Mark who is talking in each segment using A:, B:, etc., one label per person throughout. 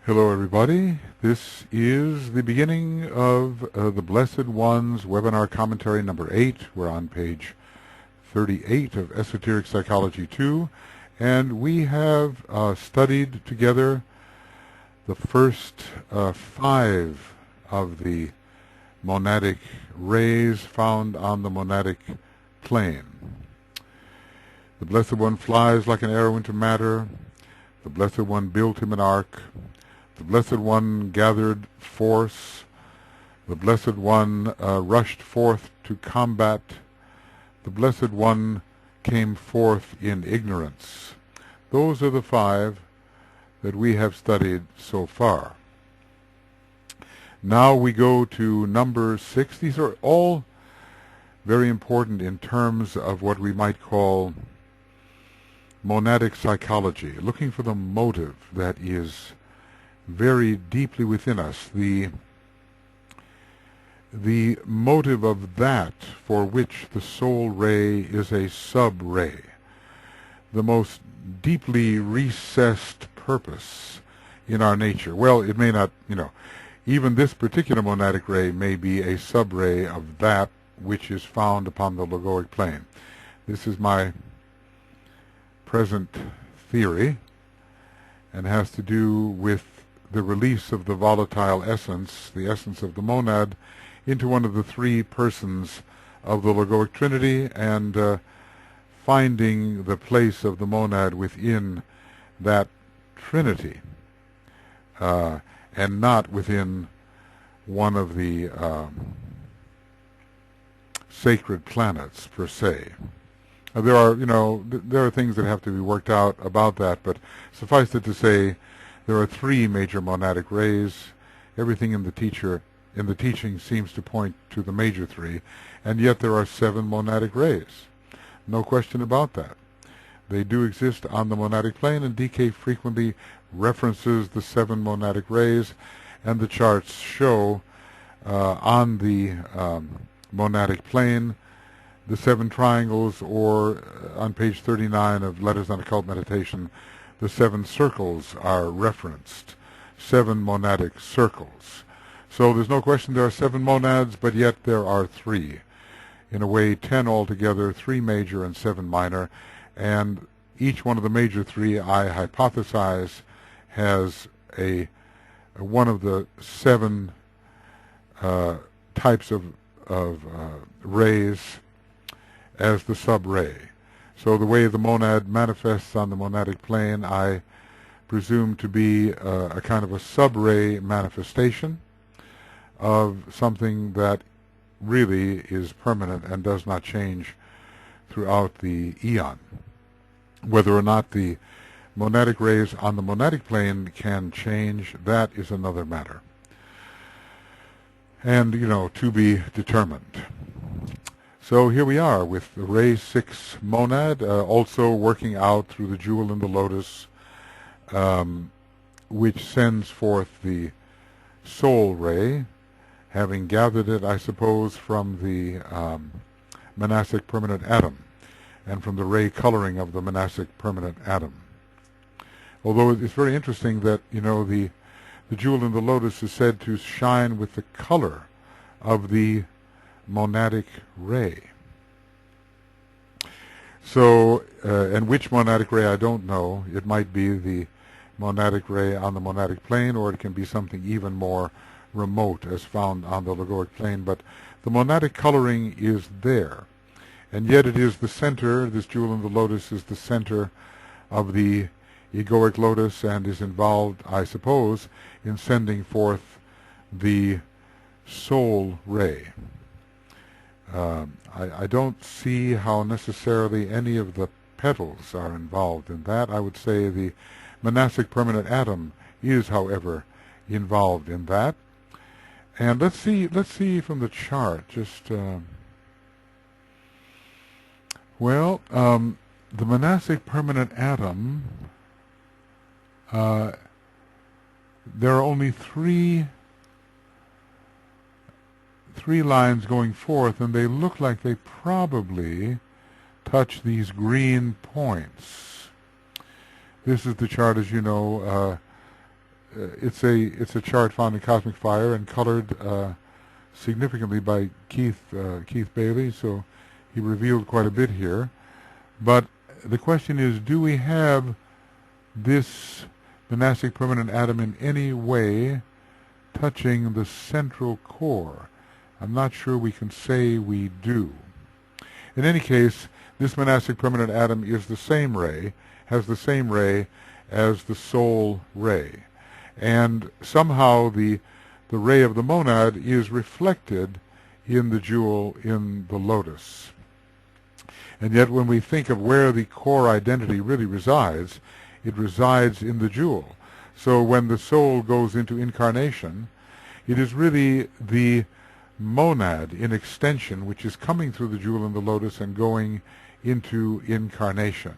A: Hello, everybody. This is the beginning of the Blessed One's webinar commentary number 8. We're on page 38 of Esoteric Psychology 2, and we have studied together the first 5 of the monadic rays found on the monadic plane. The Blessed One flies like an arrow into matter. The Blessed One built him an ark. The Blessed One gathered force. The Blessed One rushed forth to combat. The Blessed One came forth in ignorance. Those are the 5 that we have studied so far. Now we go to number 6. These are all very important in terms of what we might call monadic psychology, looking for the motive that is very deeply within us, the motive of that for which the soul ray is a sub-ray, the most deeply recessed purpose in our nature. Well, it may not, even this particular monadic ray may be a sub-ray of that which is found upon the logoic plane. This is my present theory and has to do with the release of the volatile essence, the essence of the monad, into one of the 3 persons of the logoic trinity, and finding the place of the monad within that trinity, and not within one of the sacred planets per se. There are things that have to be worked out about that, but suffice it to say, there are 3 major monadic rays. Everything in the teaching seems to point to the major 3, and yet there are 7 monadic rays. No question about that. They do exist on the monadic plane, and DK frequently references the 7 monadic rays, and the charts show on the monadic plane the 7 triangles, or on page 39 of Letters on Occult Meditation, the 7 circles are referenced, 7 monadic circles. So there's no question there are 7 monads, but yet there are 3. In a way, 10 altogether, 3 major and 7 minor, and each one of the major 3, I hypothesize, has one of the 7 types of rays as the sub-ray. So the way the monad manifests on the monadic plane, I presume to be a kind of a sub-ray manifestation of something that really is permanent and does not change throughout the eon. Whether or not the monadic rays on the monadic plane can change, that is another matter, and to be determined. So here we are with the ray 6 monad, also working out through the jewel in the lotus, which sends forth the soul ray, having gathered it, I suppose, from the monastic permanent atom, and from the ray coloring of the monastic permanent atom. Although it's very interesting that, the jewel in the lotus is said to shine with the color of the monadic ray. So, and which monadic ray I don't know. It might be the monadic ray on the monadic plane, or it can be something even more remote as found on the logoic plane, but the monadic coloring is there, and yet it is the center. This jewel in the lotus is the center of the egoic lotus, and is involved, I suppose, in sending forth the soul ray. I don't see how necessarily any of the petals are involved in that. I would say the monastic permanent atom is, however, involved in that. And let's see from the chart. Just the monastic permanent atom. There are only three lines going forth, and they look like they probably touch these green points. This is the chart, as you know, it's a chart found in Cosmic Fire and colored significantly by Keith Bailey, so he revealed quite a bit here. But the question is, do we have this monastic permanent atom in any way touching the central core? I'm not sure we can say we do. In any case, this monastic permanent atom is the same ray, has the same ray as the soul ray. And somehow the ray of the monad is reflected in the jewel in the lotus. And yet when we think of where the core identity really resides, it resides in the jewel. So when the soul goes into incarnation, it is really the monad in extension which is coming through the jewel in the lotus and going into incarnation.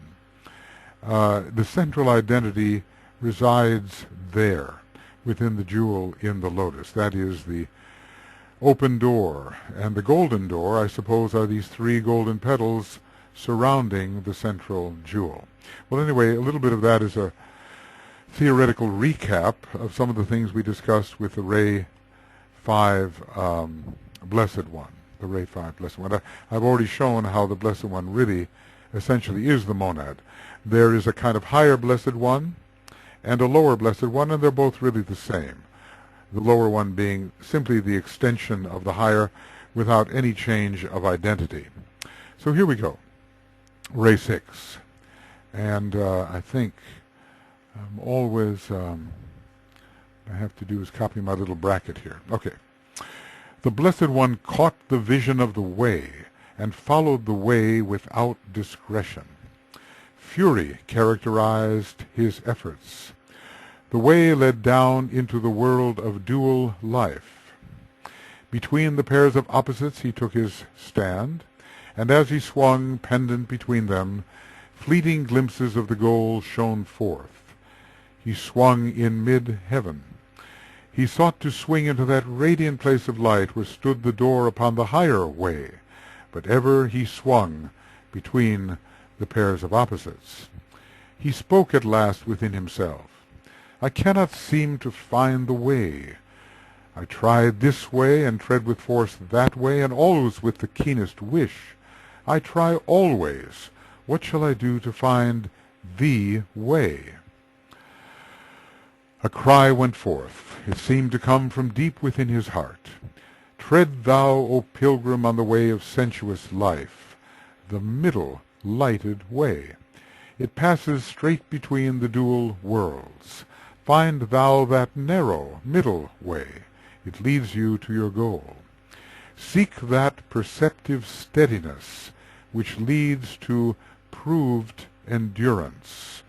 A: The central identity resides there, within the jewel in the lotus. That is the open door. And the golden door, I suppose, are these three golden petals surrounding the central jewel. Well, anyway, a little bit of that is a theoretical recap of some of the things we discussed with the Ray 5 Blessed One. The Ray 5 Blessed One. I've already shown how the Blessed One really essentially is the monad. There is a kind of higher Blessed One and a lower Blessed One, and they're both really the same. The lower one being simply the extension of the higher without any change of identity. So here we go. Ray 6. And I think always I have to do is copy my little bracket here. Okay. The Blessed One caught the vision of the way and followed the way without discretion. Fury characterized his efforts. The way led down into the world of dual life. Between the pairs of opposites he took his stand, and as he swung pendent between them, fleeting glimpses of the goal shone forth. He swung in mid-heaven. He sought to swing into that radiant place of light where stood the door upon the higher way, but ever he swung between the pairs of opposites. He spoke at last within himself. I cannot seem to find the way. I tried this way and tread with force that way, and always with the keenest wish. I try always. What shall I do to find the way? A cry went forth. It seemed to come from deep within his heart. Tread thou, O pilgrim, on the way of sensuous life, the middle lighted way. It passes straight between the dual worlds. Find thou that narrow middle way. It leads you to your goal. Seek that perceptive steadiness which leads to proved endurance.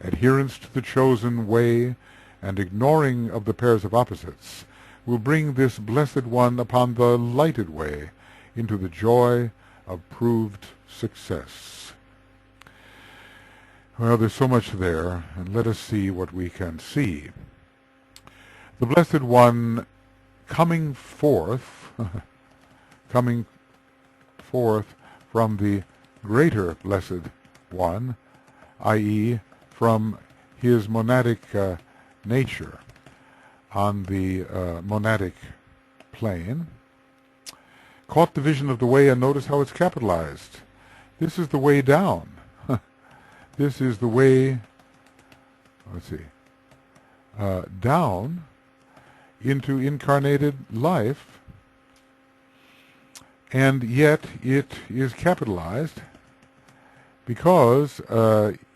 A: Adherence to the chosen way and ignoring of the pairs of opposites will bring this Blessed One upon the lighted way into the joy of proved success. Well, there's so much there, and let us see what we can see. The Blessed One coming forth from the greater Blessed One, i.e., from his monadic nature on the monadic plane, caught the vision of the way, and notice how it's capitalized. This is the way down. This is the way, down into incarnated life, and yet it is capitalized because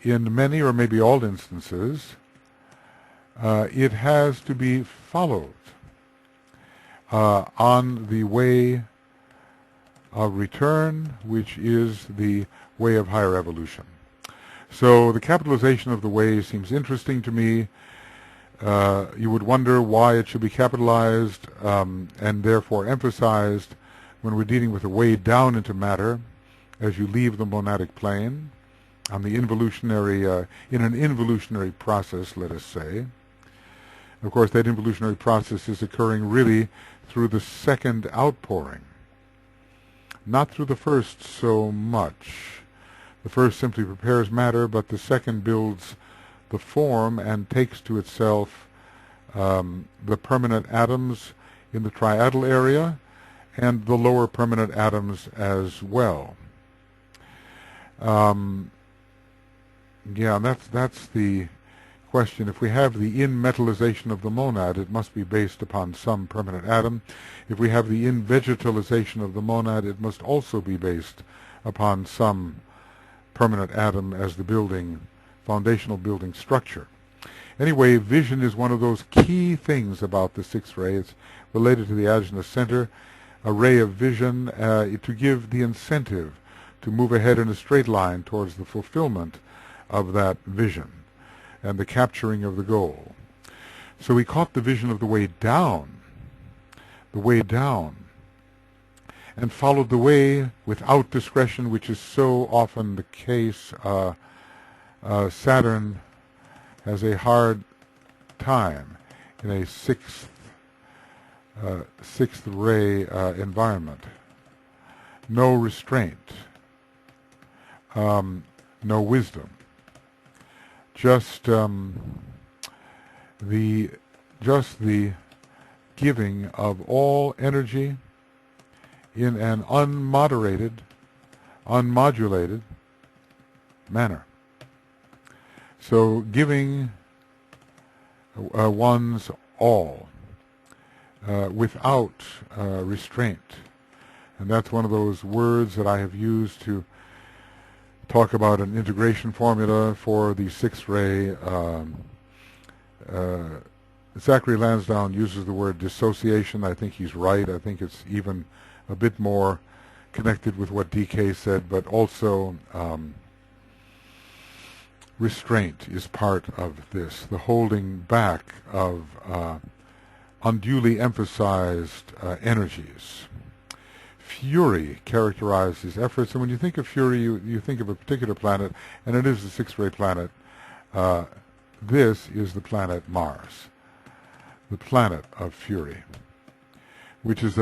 A: in many or maybe all instances it has to be followed on the way of return, which is the way of higher evolution. So the capitalization of the way seems interesting to me. You would wonder why it should be capitalized and therefore emphasized when we're dealing with a way down into matter as you leave the monadic plane on the involutionary, in an involutionary process, let us say. Of course, that involutionary process is occurring really through the second outpouring, not through the first so much. The first simply prepares matter, but the second builds the form and takes to itself the permanent atoms in the triadal area, and the lower permanent atoms as well. Yeah, and that's the question. If we have the in-metallization of the monad, it must be based upon some permanent atom. If we have the in-vegetalization of the monad, it must also be based upon some permanent atom as the foundational building structure. Anyway, vision is one of those key things about the sixth ray. It's related to the ajna center, a ray of vision to give the incentive to move ahead in a straight line towards the fulfillment of that vision and the capturing of the goal. So he caught the vision of the way down, and followed the way without discretion, which is so often the case. Saturn has a hard time in a sixth ray environment. No restraint, no wisdom. Just the giving of all energy in an unmodulated manner. So giving one's all without restraint. And that's one of those words that I have used to talk about an integration formula for the sixth ray. Zachary Lansdowne uses the word dissociation. I think he's right. I think it's even a bit more connected with what DK said, but also restraint is part of this, the holding back of unduly emphasized energies. Fury characterized his efforts, and when you think of fury, you think of a particular planet, and it is the sixth ray planet. This is the planet Mars, the planet of fury, which is,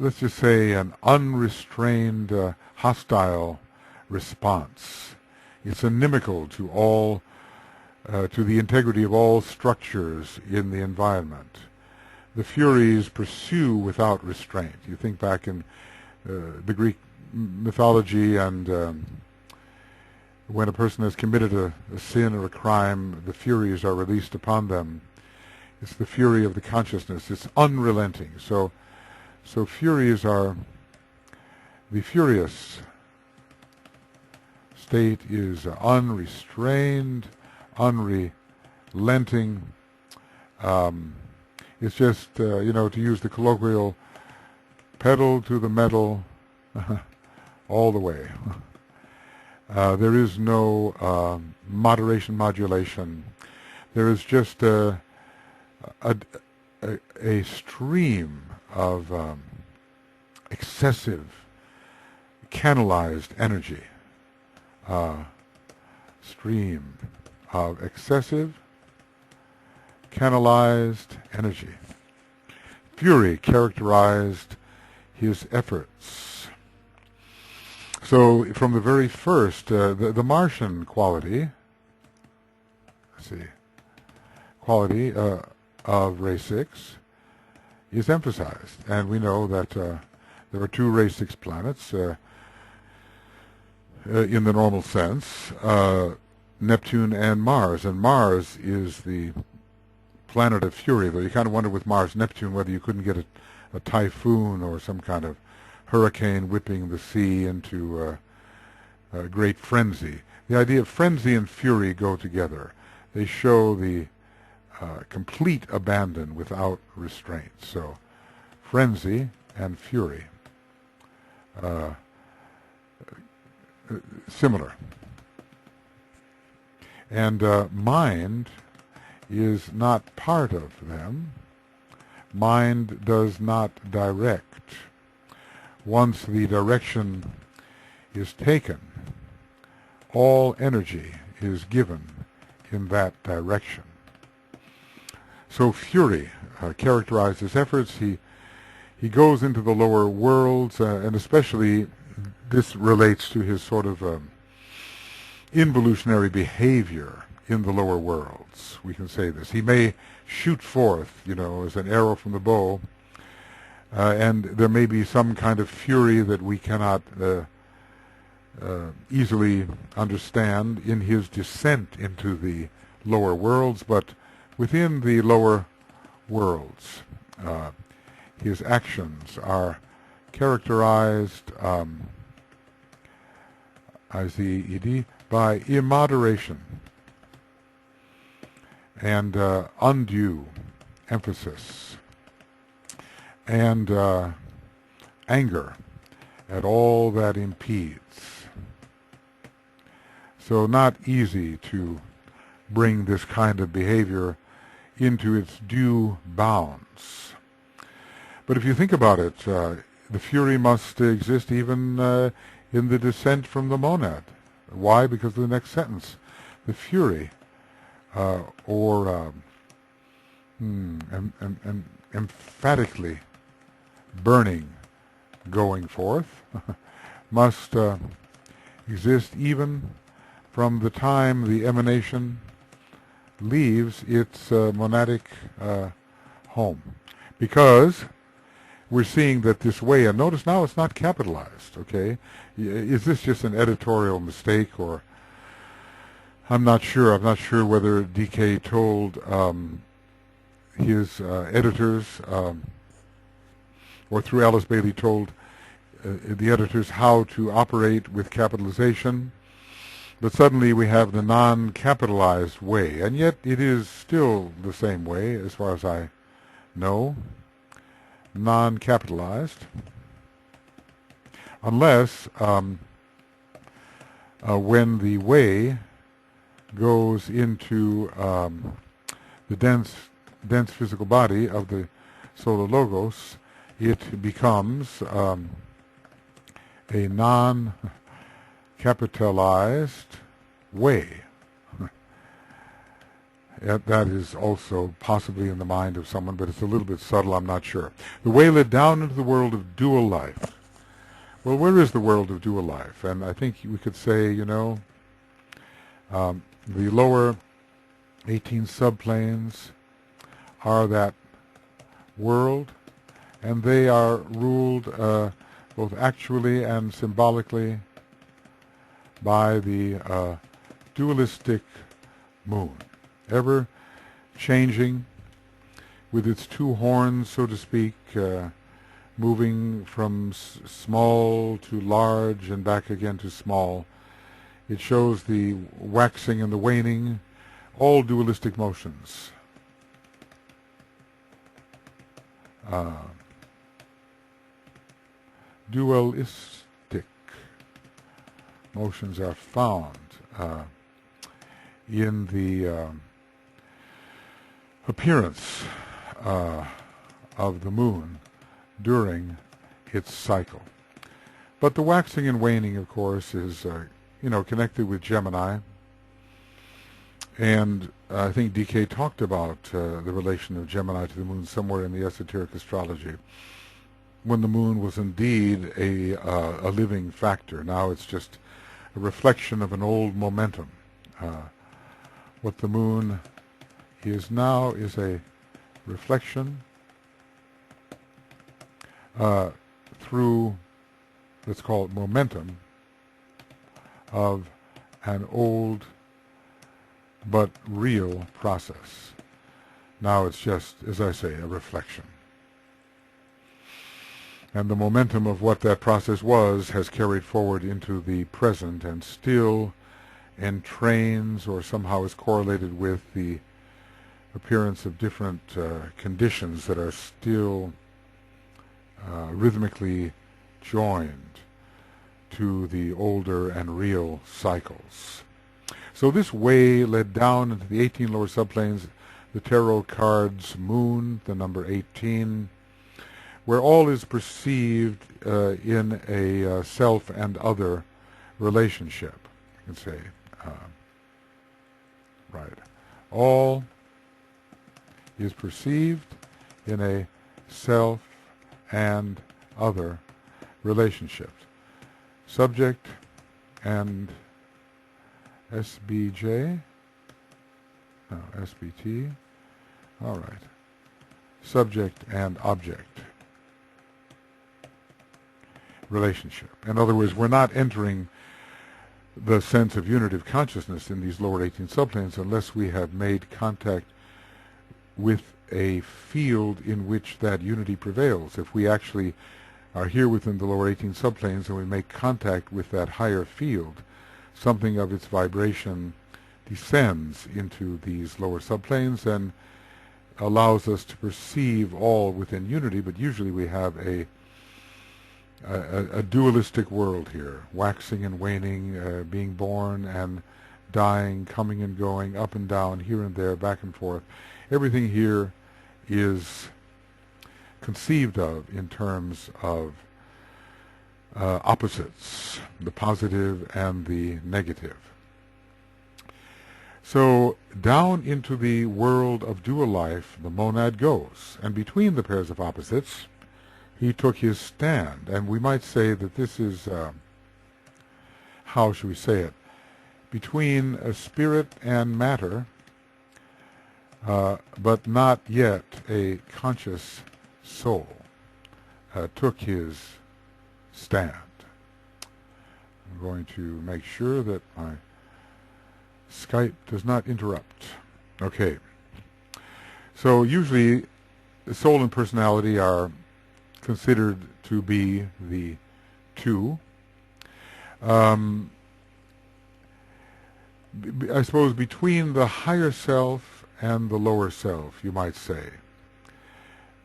A: let's just say, an unrestrained, hostile response. It's inimical to all, to the integrity of all structures in the environment. The Furies pursue without restraint. You think back in the Greek mythology, and when a person has committed a sin or a crime, the Furies are released upon them. It's the fury of the consciousness. It's unrelenting. So Furies are, the furious state is unrestrained, unrelenting. It's just, to use the colloquial, pedal to the metal, all the way. There is no moderation, modulation. There is just a stream of excessive, canalized energy. Stream of excessive, canalized energy. Fury characterized his efforts. So from the very first, the Martian quality, of ray 6 is emphasized. And we know that there are two ray 6 planets in the normal sense, Neptune and Mars. And Mars is the planet of fury, though you kind of wonder with Mars-Neptune whether you couldn't get a typhoon or some kind of hurricane whipping the sea into a great frenzy. The idea of frenzy and fury go together. They show the complete abandon without restraint. So frenzy and fury, similar. And mind is not part of them. Mind does not direct. Once the direction is taken, all energy is given in that direction. So fury characterized his efforts. He goes into the lower worlds, and especially this relates to his sort of involutionary behavior in the lower worlds. We can say this. He may shoot forth, as an arrow from the bow, and there may be some kind of fury that we cannot easily understand in his descent into the lower worlds, but within the lower worlds, his actions are characterized by immoderation and undue emphasis and anger at all that impedes. So not easy to bring this kind of behavior into its due bounds. But if you think about it, the fury must exist even in the descent from the monad. Why? Because of the next sentence. The fury, emphatically burning, going forth, must exist even from the time the emanation leaves its monadic home. Because we're seeing that this way, and notice now it's not capitalized, okay? Is this just an editorial mistake, or I'm not sure. I'm not sure whether DK told his editors, or through Alice Bailey told the editors how to operate with capitalization. But suddenly we have the non-capitalized way, and yet it is still the same way as far as I know, non-capitalized, unless when the way goes into the dense physical body of the Solar Logos, it becomes a non-capitalized way. That is also possibly in the mind of someone, but it's a little bit subtle, I'm not sure. The way led down into the world of dual life. Well, where is the world of dual life? And I think we could say, the lower 18 subplanes are that world, and they are ruled both actually and symbolically by the dualistic moon, ever changing with its two horns, so to speak, moving from small to large and back again to small. It shows the waxing and the waning, all dualistic motions. Dualistic motions are found in the appearance of the moon during its cycle. But the waxing and waning, of course, is connected with Gemini. And I think DK talked about the relation of Gemini to the moon somewhere in the esoteric astrology, when the moon was indeed a living factor. Now it's just a reflection of an old momentum. What the moon is now is a reflection through, let's call it momentum, of an old but real process. Now it's just, as I say, a reflection. And the momentum of what that process was has carried forward into the present and still entrains or somehow is correlated with the appearance of different conditions that are still rhythmically joined to the older and real cycles. So this way led down into the 18 lower subplanes, the tarot cards moon, the number 18, where all is perceived in a self and other relationship. You can say, right, all is perceived in a self and other relationship. Subject and SBJ, No, SBT. All right. Subject and object relationship. In other words, we're not entering the sense of unitive consciousness in these lower 18 subplanes unless we have made contact with a field in which that unity prevails. If we actually are here within the lower 18 subplanes and we make contact with that higher field, something of its vibration descends into these lower subplanes and allows us to perceive all within unity, but usually we have a dualistic world here, waxing and waning, being born and dying, coming and going, up and down, here and there, back and forth. Everything here is conceived of in terms of opposites, the positive and the negative. So down into the world of dual life the monad goes, and between the pairs of opposites he took his stand. And we might say that this is, how should we say it, between a spirit and matter, but not yet a conscious soul, took his stand. I'm going to make sure that my Skype does not interrupt. Okay. So usually the soul and personality are considered to be the two. I suppose between the higher self and the lower self, you might say,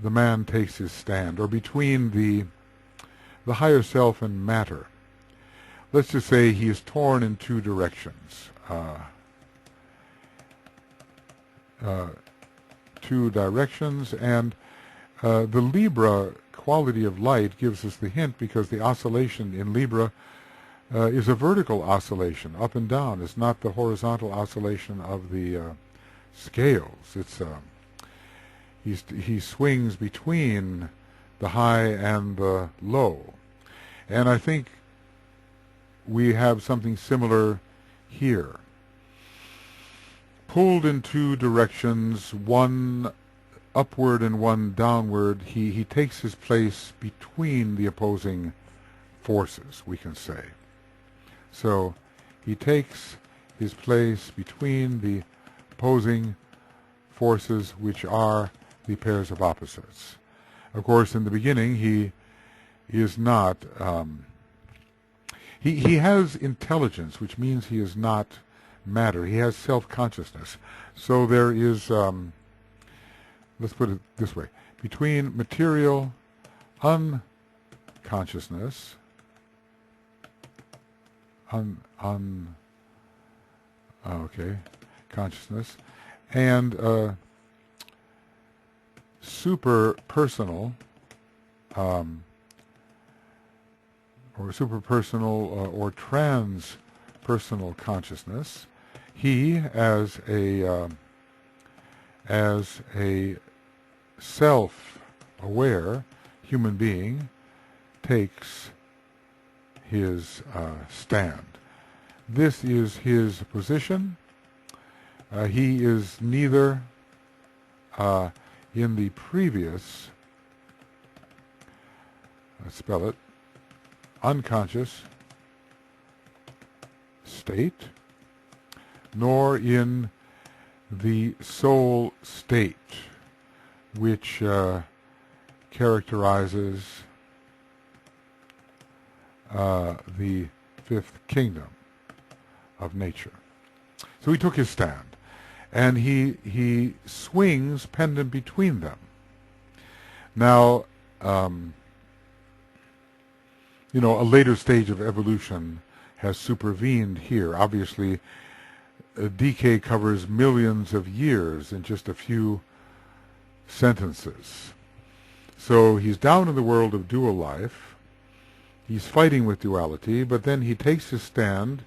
A: the man takes his stand, or between the higher self and matter. Let's just say he is torn in two directions. And the Libra quality of light gives us the hint, because the oscillation in Libra is a vertical oscillation, up and down. It's not the horizontal oscillation of the scales. It's he swings between the high and the low. And I think we have something similar here. Pulled in two directions, one upward and one downward, he takes his place between the opposing forces, we can say. So he takes his place between the opposing forces, which are the pairs of opposites. Of course, in the beginning, he is not, he has intelligence, which means he is not matter. He has self-consciousness. So there is, let's put it this way, between material unconsciousness, consciousness, and super-personal, or trans-personal consciousness, he, as a self-aware human being, takes his stand. This is his position. He is neither in the previous, let's spell it, unconscious state, nor in the soul state, which characterizes the fifth kingdom of nature. So he took his stand, and he swings pendent between them. Now, a later stage of evolution has supervened here. Obviously, decay covers millions of years in just a few sentences. So he's down in the world of dual life. He's fighting with duality, but then he takes his stand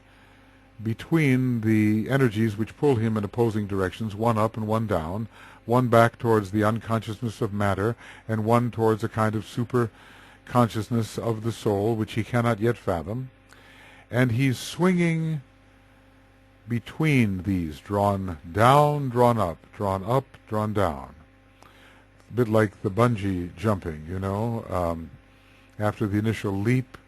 A: between the energies which pull him in opposing directions, one up and one down, one back towards the unconsciousness of matter, and one towards a kind of super consciousness of the soul, which he cannot yet fathom. And he's swinging between these, drawn down, drawn up, drawn up, drawn down. A bit like the bungee jumping, you know. After the initial leap,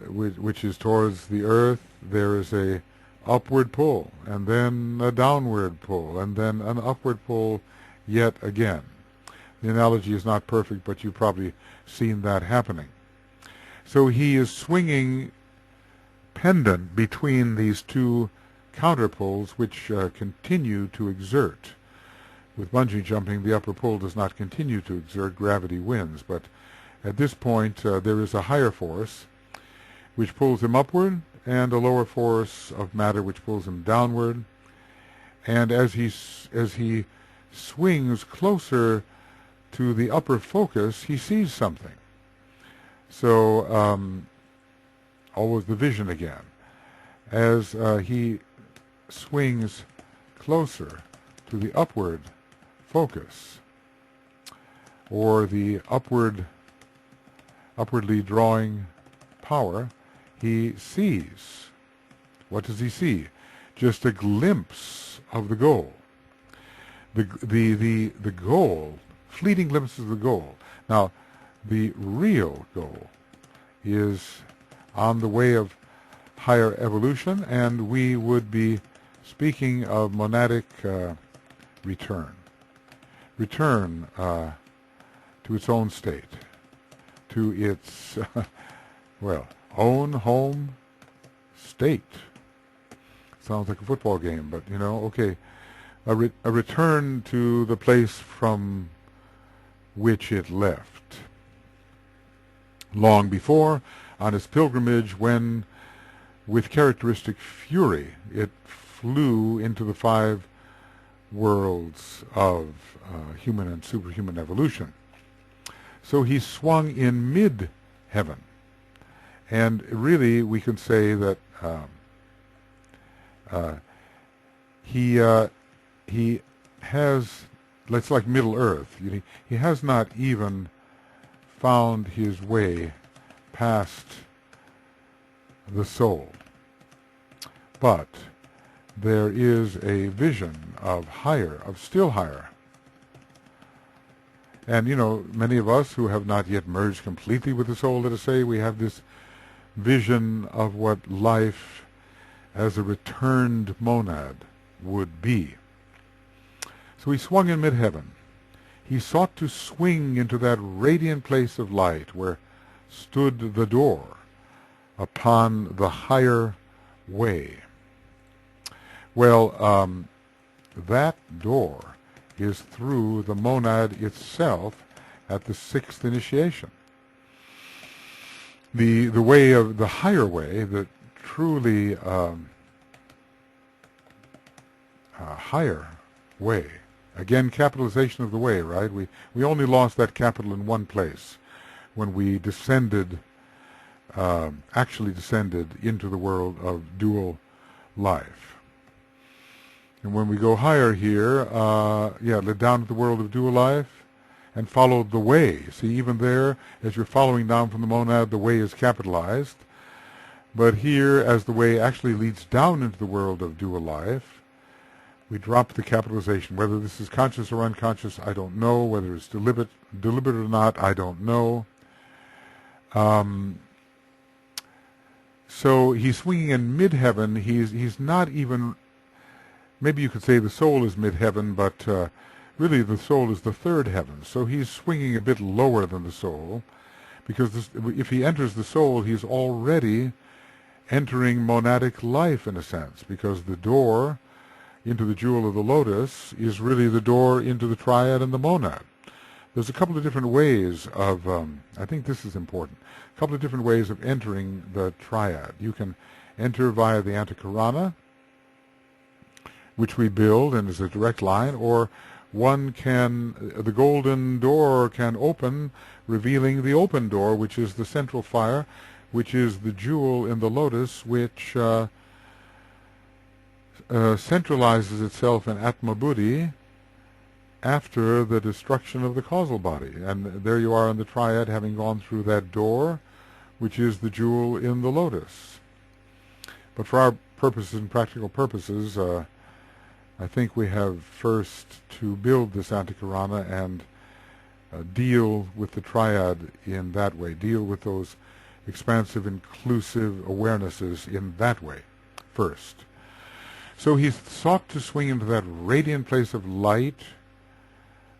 A: which is towards the earth, there is a upward pull, and then a downward pull, and then an upward pull yet again. The analogy is not perfect, but you've probably seen that happening. So he is swinging pendent between these two counterpoles, which continue to exert. With bungee jumping, the upper pull does not continue to exert, gravity wins, but at this point there is a higher force which pulls him upward, and a lower force of matter which pulls him downward. And as he swings closer to the upper focus, he sees something. So always the vision again. As he swings closer to the upward focus, or the upwardly drawing power, he sees. What does he see? Just a glimpse of the goal. The goal, fleeting glimpses of the goal. Now, the real goal is on the way of higher evolution, and we would be speaking of monadic return. Return to its own state, to its, own home state. Sounds like a football game, but, okay. A return to the place from which it left. Long before, on its pilgrimage, when, with characteristic fury, it flew into the 5 worlds of human and superhuman evolution. So he swung in mid-heaven. And really, we can say that he has, it's like Middle Earth. He has not even found his way past the soul. But there is a vision of higher, of still higher. And, many of us who have not yet merged completely with the soul, let us say, we have this vision of what life as a returned monad would be. So he swung in mid-heaven. He sought to swing into that radiant place of light where stood the door upon the higher way. Well, that door is through the monad itself at the 6th initiation. The way of the higher way, the truly higher way. Again, capitalization of the way, right? We only lost that capital in one place, when we descended, actually descended into the world of dual life. And when we go higher here, led down to the world of dual life, and followed the way. See, even there, as you're following down from the monad, the way is capitalized. But here, as the way actually leads down into the world of dual life, we drop the capitalization. Whether this is conscious or unconscious, I don't know. Whether it's deliberate or not, I don't know. So he's swinging in mid-heaven. He's not even, maybe you could say the soul is mid-heaven, but really the soul is the 3rd heaven. So he's swinging a bit lower than the soul, because if he enters the soul, he's already entering monadic life in a sense, because the door into the jewel of the lotus is really the door into the triad and the monad. There's a couple of different ways of, I think this is important, a couple of different ways of entering the triad. You can enter via the antakarana, which we build and is a direct line, or the golden door can open, revealing the open door, which is the central fire, which is the jewel in the lotus, which centralizes itself in Atma Buddhi after the destruction of the causal body. And there you are in the triad, having gone through that door, which is the jewel in the lotus. But for our purposes and practical purposes, I think we have first to build this antikarana and deal with the triad in that way, deal with those expansive, inclusive awarenesses in that way first. So he sought to swing into that radiant place of light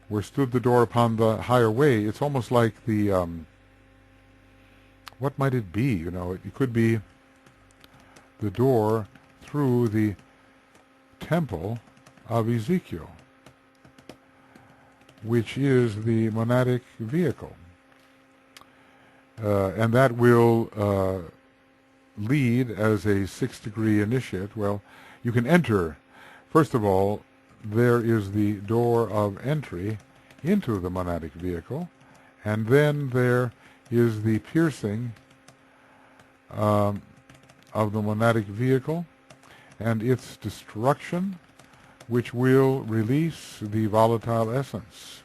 A: where stood the door upon the higher way. It's almost like the, what might it be? You know, it could be the door through the temple of Ezekiel, which is the monadic vehicle. And that will lead as a 6th degree initiate. Well, you can enter. First of all, there is the door of entry into the monadic vehicle, and then there is the piercing of the monadic vehicle and its destruction, which will release the volatile essence,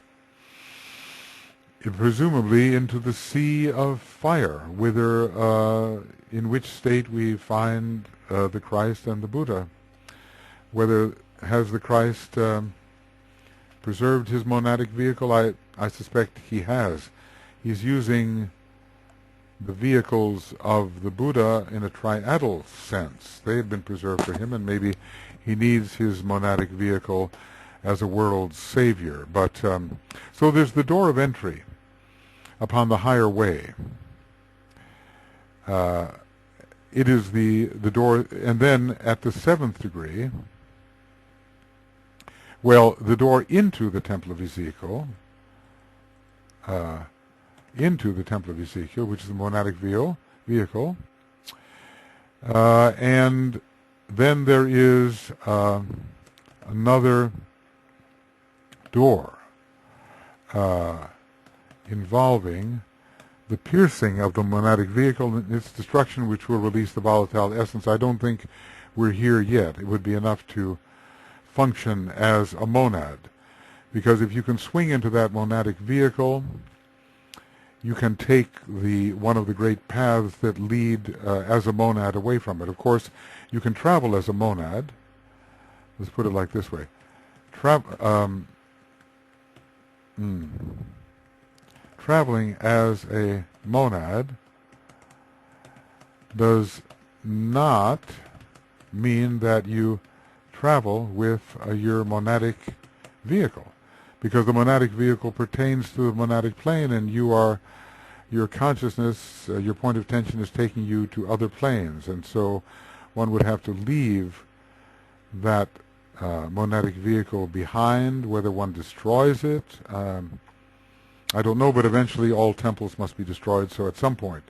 A: presumably into the sea of fire, whither, in which state we find the Christ and the Buddha. Whether has the Christ preserved his monadic vehicle? I suspect he has. He's using the vehicles of the Buddha in a triadal sense. They have been preserved for him, and maybe he needs his monadic vehicle as a world savior. But so there's the door of entry upon the higher way. It is the door, and then at the 7th degree, well, the door into the temple of Ezekiel, which is the monadic vehicle, and then there is another door involving the piercing of the monadic vehicle and its destruction, which will release the volatile essence. I don't think we're here yet. It would be enough to function as a monad, because if you can swing into that monadic vehicle, you can take one of the great paths that lead as a monad away from it. Of course, you can travel as a monad. Let's put it like this way. Traveling as a monad does not mean that you travel with your monadic vehicle, because the monadic vehicle pertains to the monadic plane, and your consciousness, your point of attention is taking you to other planes, and so one would have to leave that monadic vehicle behind. Whether one destroys it, I don't know, but eventually all temples must be destroyed, so at some point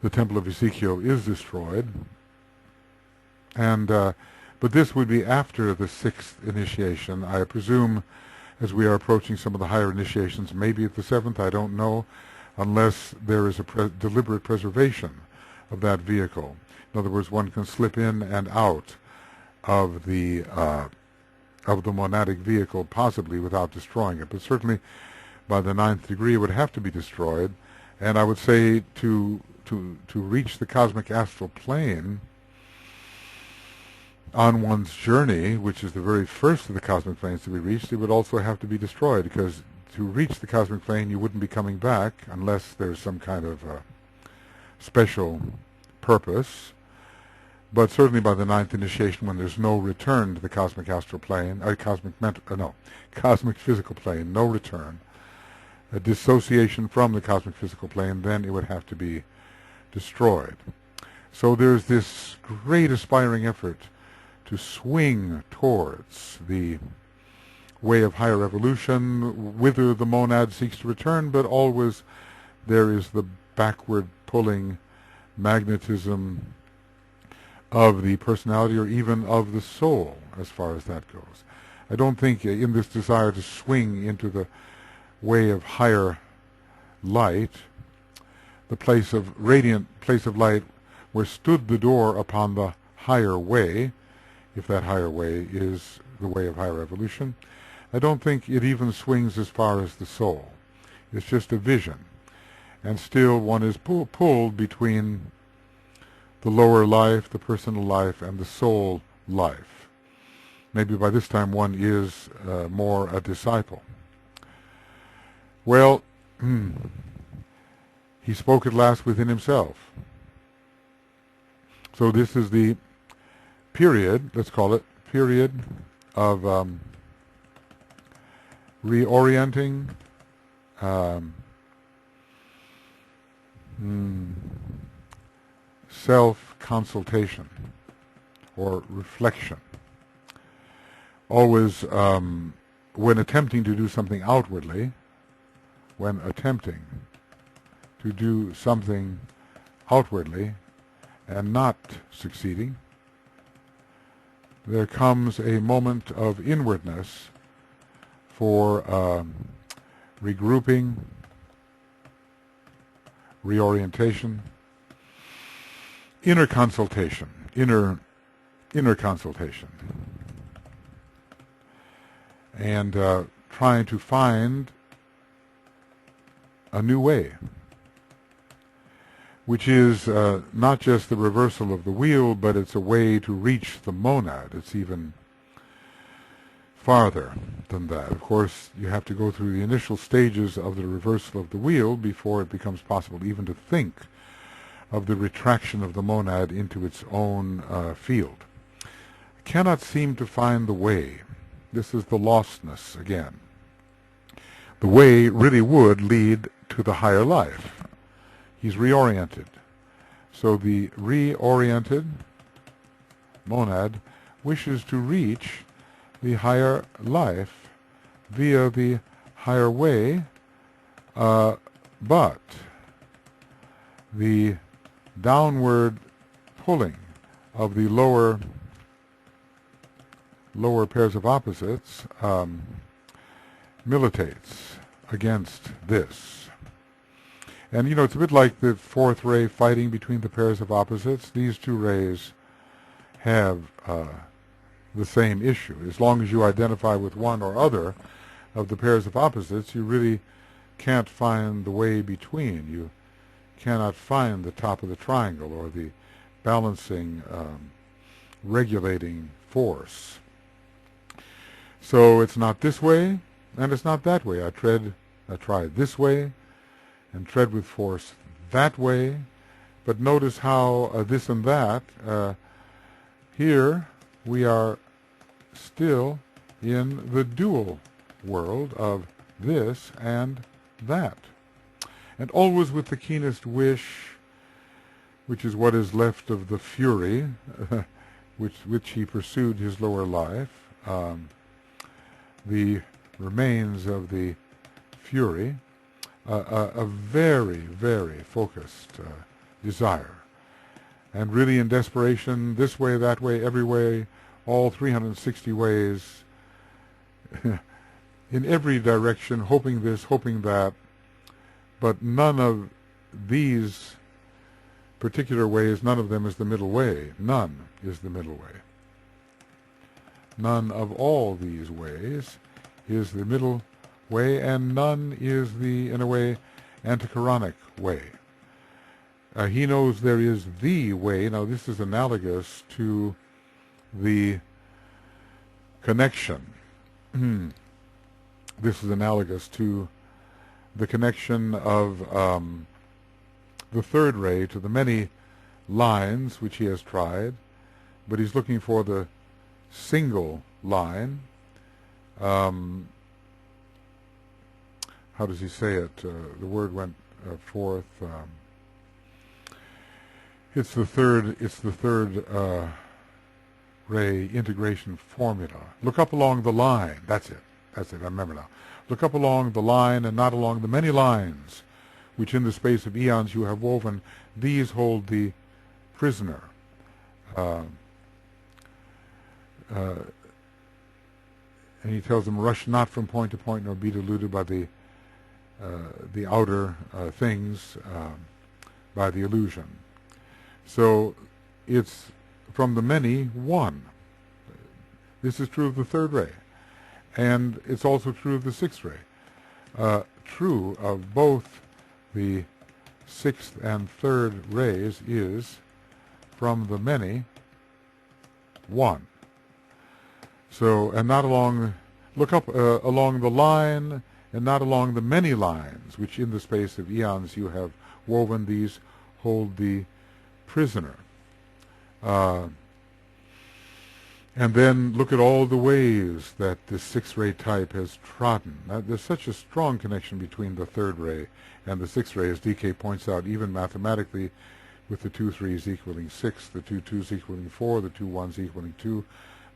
A: the temple of Ezekiel is destroyed, and but this would be after the 6th initiation. I presume, as we are approaching some of the higher initiations, maybe at the 7th, I don't know, unless there is a deliberate preservation of that vehicle. In other words, one can slip in and out of the monadic vehicle, possibly without destroying it, but certainly by the 9th degree it would have to be destroyed. And I would say to reach the cosmic astral plane on one's journey, which is the very first of the cosmic planes to be reached, it would also have to be destroyed, because to reach the cosmic plane you wouldn't be coming back unless there's some kind of special purpose. But certainly by the 9th initiation, when there's no return to the cosmic astral plane, cosmic physical plane, no return, a dissociation from the cosmic physical plane, then it would have to be destroyed. So there's this great aspiring effort to swing towards the way of higher evolution, whither the monad seeks to return, but always there is the backward pulling magnetism of the personality, or even of the soul, as far as that goes. I don't think in this desire to swing into the way of higher light, the place of radiant place of light where stood the door upon the higher way, if that higher way is the way of higher evolution, I don't think it even swings as far as the soul. It's just a vision. And still one is pulled between the lower life, the personal life, and the soul life. Maybe by this time one is more a disciple. Well, he spoke at last within himself. So this is the period, let's call it, period of reorienting, self-consultation or reflection. Always, when attempting to do something outwardly, and not succeeding, there comes a moment of inwardness for regrouping, reorientation, inner consultation, inner consultation, and trying to find a new way, which is not just the reversal of the wheel, but it's a way to reach the monad. It's even farther than that. Of course, you have to go through the initial stages of the reversal of the wheel before it becomes possible even to think of the retraction of the monad into its own field. Cannot seem to find the way. This is the lostness again. The way really would lead to the higher life. He's reoriented. So the reoriented monad wishes to reach the higher life via the higher way, but the downward pulling of the lower pairs of opposites militates against this. And it's a bit like the fourth ray fighting between the pairs of opposites. These two rays have the same issue. As long as you identify with one or other of the pairs of opposites, you really can't find the way between. You cannot find the top of the triangle or the balancing, regulating force. So it's not this way, and it's not that way. I try this way, and tread with force that way, but notice how this and that, here we are still in the dual world of this and that. And always with the keenest wish, which is what is left of the fury, which he pursued his lower life, the remains of the fury, a very, very focused desire. And really in desperation, this way, that way, every way, all 360 ways, in every direction, hoping this, hoping that, but none of these particular ways, none of them is the middle way. None is the middle way. None of all these ways is the middle way, and none is the, in a way, antichironic way. He knows there is the way. Now this is analogous to the connection. This is analogous to the connection of the third ray to the many lines which he has tried, but he's looking for the single line. How does he say it? The word went forth. It's the third ray integration formula. Look up along the line. That's it. I remember now. Look up along the line and not along the many lines which in the space of eons you have woven. These hold the prisoner. And he tells them, rush not from point to point, nor be deluded by the outer things, by the illusion. So it's from the many, one. This is true of the third ray. And it's also true of the sixth ray. True of both the sixth and third rays is from the many, one. So, and not along, look up along the line, and not along the many lines, which in the space of eons you have woven, these hold thee prisoner. And then look at all the ways that this sixth ray type has trodden. There's such a strong connection between the third ray and the sixth ray, as DK points out, even mathematically, with the 2 3s equaling 6, the 2 2s equaling 4, the 2 1s equaling 2.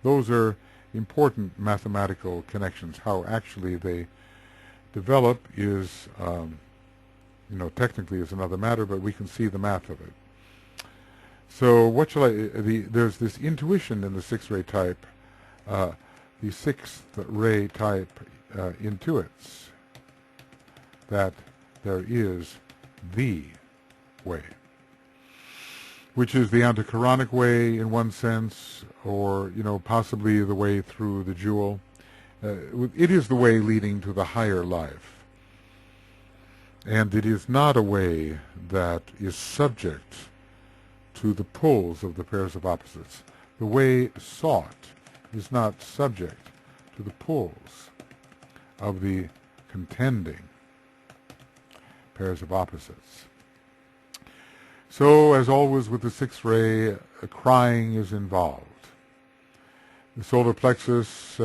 A: Those are important mathematical connections. How actually they develop is, technically is another matter, but we can see the math of it. So what shall there's this intuition in the sixth ray type. The sixth ray type intuits that there is the way, which is the antichironic way in one sense, or, possibly the way through the jewel. It is the way leading to the higher life. And it is not a way that is subject to the pulls of the pairs of opposites. The way sought is not subject to the pulls of the contending pairs of opposites. So, as always with the sixth ray, crying is involved. The solar plexus,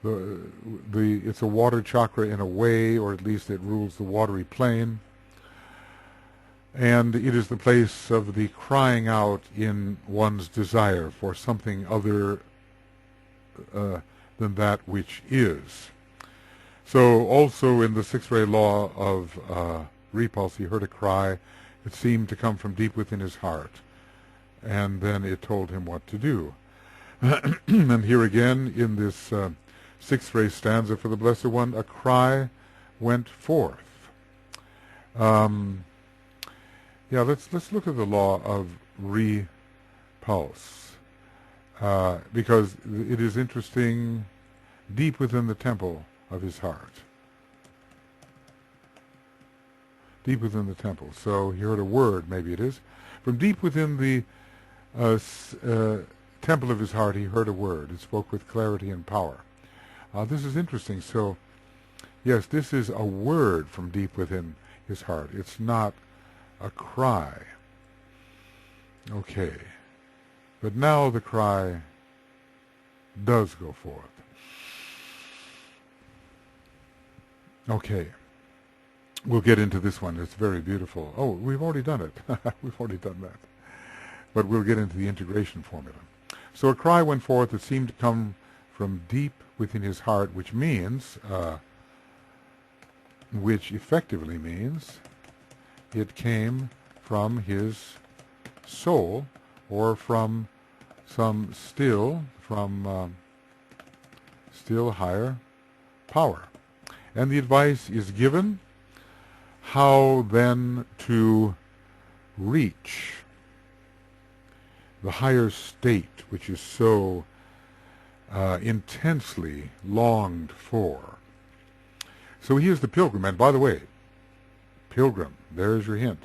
A: it's a water chakra in a way, or at least it rules the watery plane. And it is the place of the crying out in one's desire for something other than that which is. So also in the sixth ray law of repulse, he heard a cry. It seemed to come from deep within his heart. And then it told him what to do. And here again in this sixth ray stanza for the Blessed One, a cry went forth. Let's look at the law of repulse, because it is interesting deep within the temple of his heart. Deep within the temple. So he heard a word, maybe it is. From deep within the temple of his heart, he heard a word. It spoke with clarity and power. This is interesting. So, yes, this is a word from deep within his heart. It's not a cry. Okay. But now the cry does go forth. Okay. We'll get into this one. It's very beautiful. Oh, we've already done it. We've already done that. But we'll get into the integration formula. So a cry went forth that seemed to come from deep within his heart, which means, which effectively means, it came from his soul, or from some still higher power. And the advice is given how then to reach the higher state which is so intensely longed for. So he is the pilgrim. And by the way, pilgrim, there's your hint.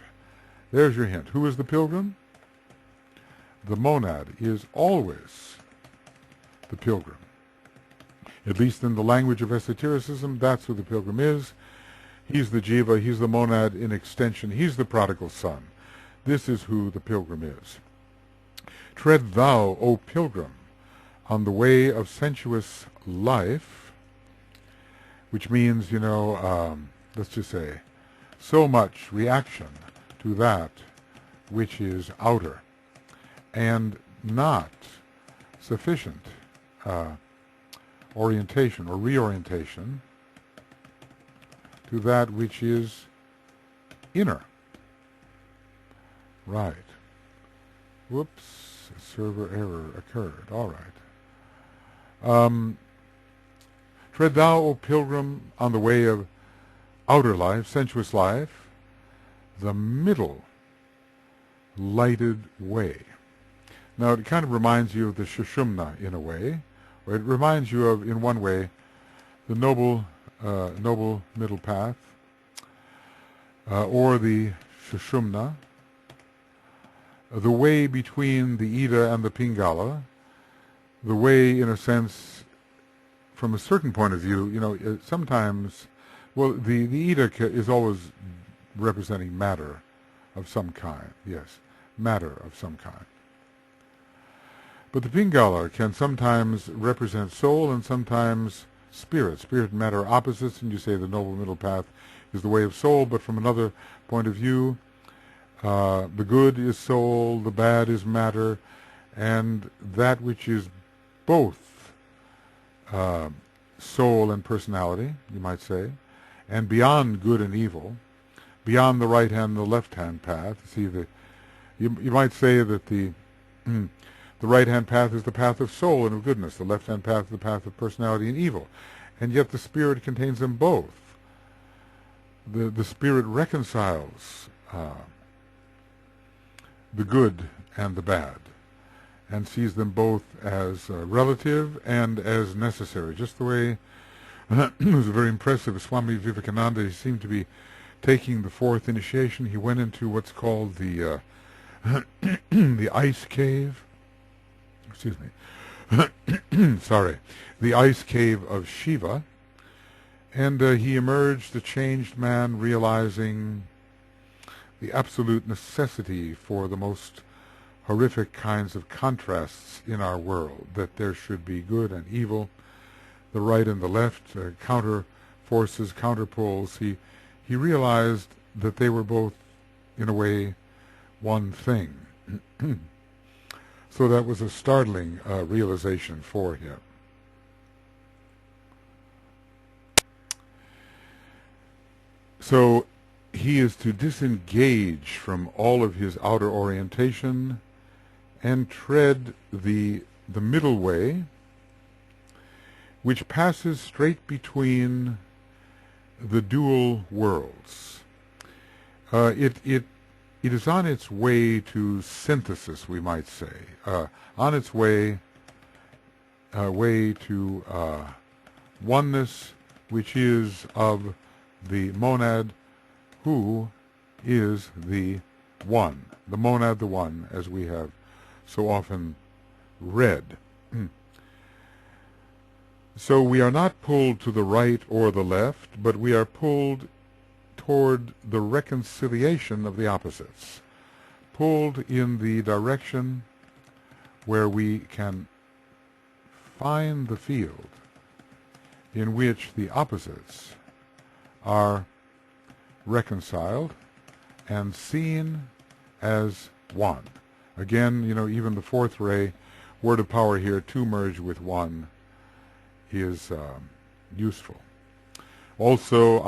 A: There's your hint. Who is the pilgrim? The monad is always the pilgrim. At least in the language of esotericism, that's who the pilgrim is. He's the jiva, he's the monad in extension, he's the prodigal son. This is who the pilgrim is. Tread thou, O pilgrim, on the way of sensuous life, which means, let's just say, so much reaction to that which is outer, and not sufficient orientation or reorientation to that which is inner. Right. Whoops, server error occurred. All right. Tread thou, O pilgrim, on the way of outer life, sensuous life, the middle lighted way. Now, it kind of reminds you of the Sushumna in a way, or it reminds you of, in one way, the noble middle path, or the Sushumna, the way between the Ida and the Pingala, the way, in a sense, from a certain point of view, sometimes, well, the Ida is always representing matter of some kind, yes, matter of some kind. But the Pingala can sometimes represent soul and sometimes spirit. Spirit and matter are opposites, and you say the Noble Middle Path is the way of soul, but from another point of view, the good is soul, the bad is matter, and that which is both soul and personality, you might say, and beyond good and evil, beyond the right-hand and the left-hand path. See, you might say that the right-hand path is the path of soul and of goodness. The left-hand path is the path of personality and evil. And yet the Spirit contains them both. The Spirit reconciles the good and the bad and sees them both as relative and as necessary. Just the way it was very impressive. Swami Vivekananda, he seemed to be taking the fourth initiation. He went into what's called the the ice cave. Excuse me. Sorry. The ice cave of Shiva. And he emerged a changed man, realizing the absolute necessity for the most horrific kinds of contrasts in our world, that there should be good and evil, the right and the left, counter forces, counterpoles. He realized that they were both, in a way, one thing. So that was a startling realization for him. So he is to disengage from all of his outer orientation and tread the middle way, which passes straight between the dual worlds. It is on its way to synthesis, we might say, on its way to oneness, which is of the monad, who is the one, the monad, the one, as we have so often read. So we are not pulled to the right or the left, but we are pulled toward the reconciliation of the opposites, pulled in the direction where we can find the field in which the opposites are reconciled and seen as one. Again, even the fourth ray, word of power here, two merge with one, is useful. Also,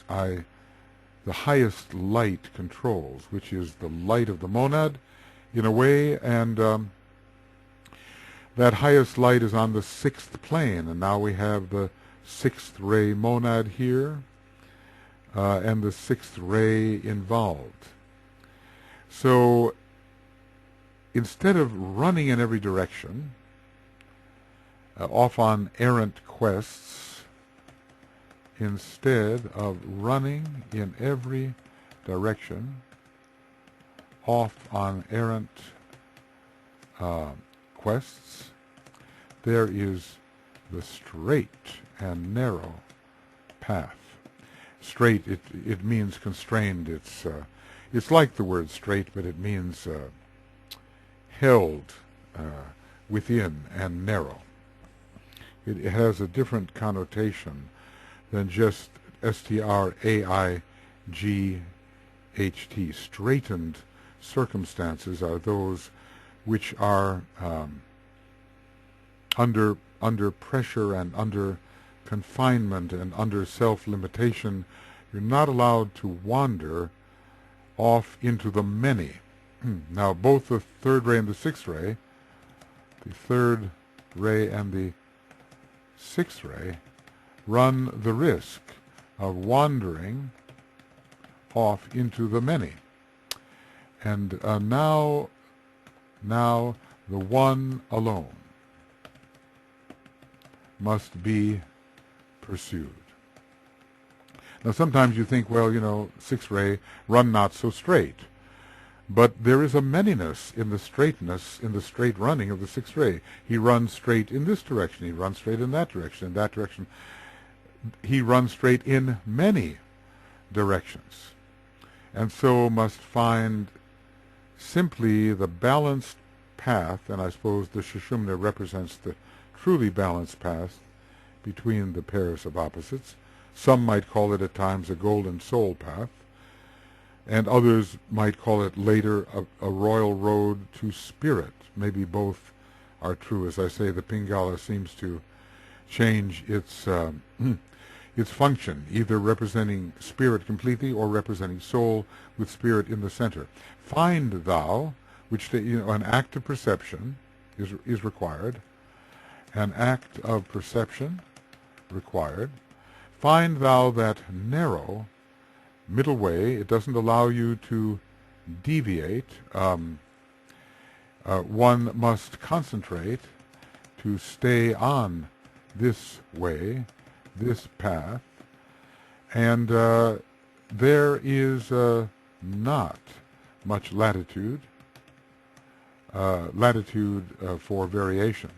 A: the highest light controls, which is the light of the monad, in a way, and that highest light is on the sixth plane, and now we have the sixth ray monad here, and the sixth ray involved. So instead of running in every direction, off on errant quests, instead of running in every direction, off on errant quests, there is the straight and narrow path. Straight, it means constrained. It's like the word straight, but it means held within and narrow. It has a different connotation than just S-T-R-A-I-G-H-T. Straightened circumstances are those which are under pressure and under confinement and under self-limitation. You're not allowed to wander off into the many. Now, both the third ray and the sixth ray, the third ray and the sixth ray, run the risk of wandering off into the many. And now the one alone must be pursued. Now sometimes you think, well, sixth ray, run not so straight. But there is a manyness in the straightness, in the straight running of the sixth ray. He runs straight in this direction, he runs straight in that direction, in that direction. He runs straight in many directions. And so must find simply the balanced path, and I suppose the Sushumna represents the truly balanced path between the pairs of opposites. Some might call it at times a golden soul path, and others might call it later a royal road to spirit. Maybe both are true. As I say, the Pingala seems to change its its function, either representing spirit completely or representing soul with spirit in the center. Find thou, which an act of perception is required, an act of perception required. Find thou that narrow middle way. It doesn't allow you to deviate. One must concentrate to stay on this way, this path, and there is not much latitude for variation.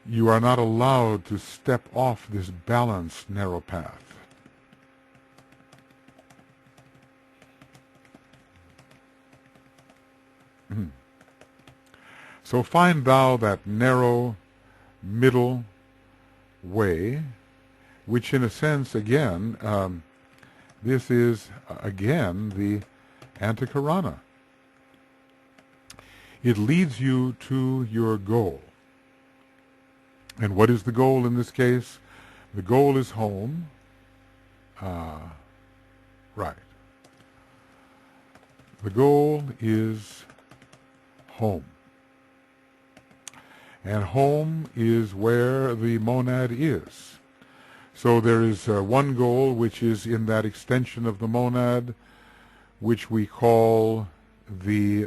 A: You are not allowed to step off this balanced narrow path. So find thou that narrow middle way, which in a sense, again, this is, again, the Antakarana. It leads you to your goal. And what is the goal in this case? The goal is home. Right. The goal is home. And home is where the monad is. So there is one goal which is in that extension of the monad, which we call the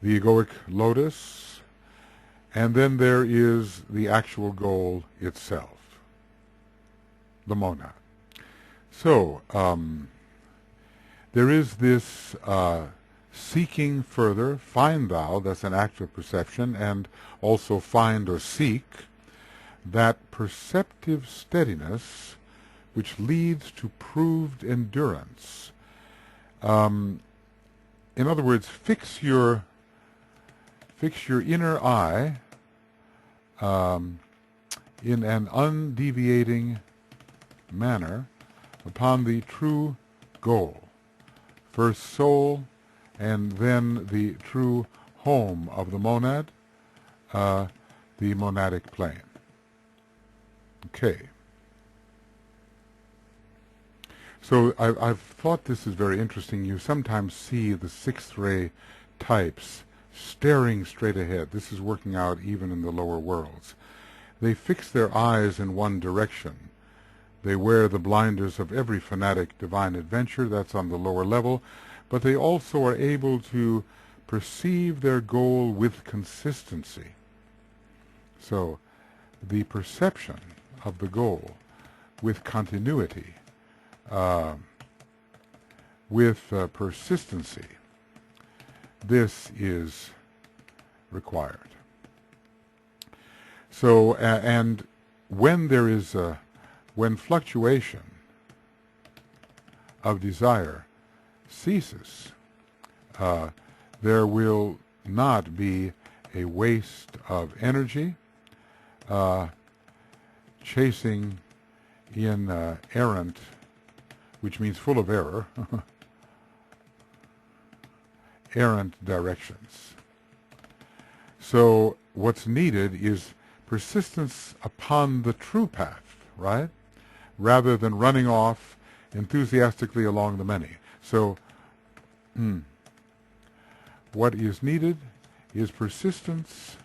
A: egoic lotus, and then there is the actual goal itself, the monad. So there is this seeking further. Find thou, that's an act of perception, and also find or seek that perceptive steadiness which leads to proved endurance. In other words, fix your inner eye in an undeviating manner upon the true goal. First soul, and then the true home of the monad, the monadic plane. Okay. So I've thought this is very interesting. You sometimes see the sixth ray types staring straight ahead. This is working out even in the lower worlds. They fix their eyes in one direction. They wear the blinders of every fanatic divine adventure. That's on the lower level. But they also are able to perceive their goal with consistency. So the perception of the goal with continuity, with persistency, this is required. So, and when there is when fluctuation of desire ceases, there will not be a waste of energy chasing in errant, which means full of error, errant directions. So what's needed is persistence upon the true path, right? Rather than running off enthusiastically along the many. So what is needed is persistence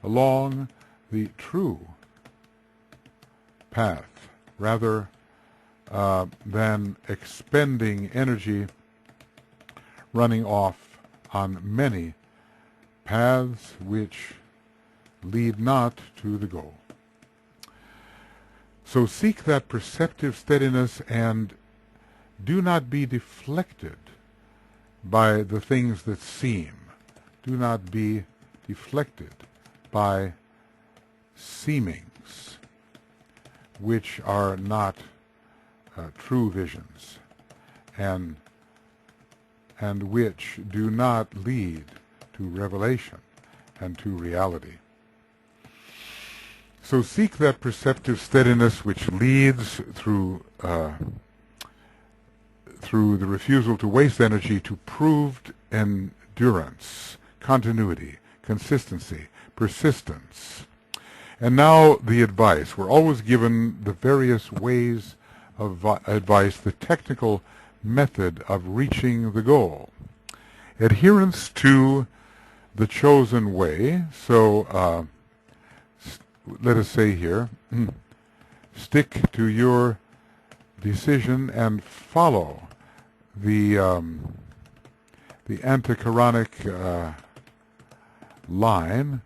A: along the true path, rather than expending energy running off on many paths which lead not to the goal. So seek that perceptive steadiness and do not be deflected by the things that seem. Do not be deflected by seemings, which are not true visions, and which do not lead to revelation and to reality. So seek that perceptive steadiness which leads through the refusal to waste energy to proved endurance, continuity, consistency, persistence. And now the advice. We're always given the various ways of advice, the technical method of reaching the goal. Adherence to the chosen way. So let us say here, stick to your decision and follow the antichironic line.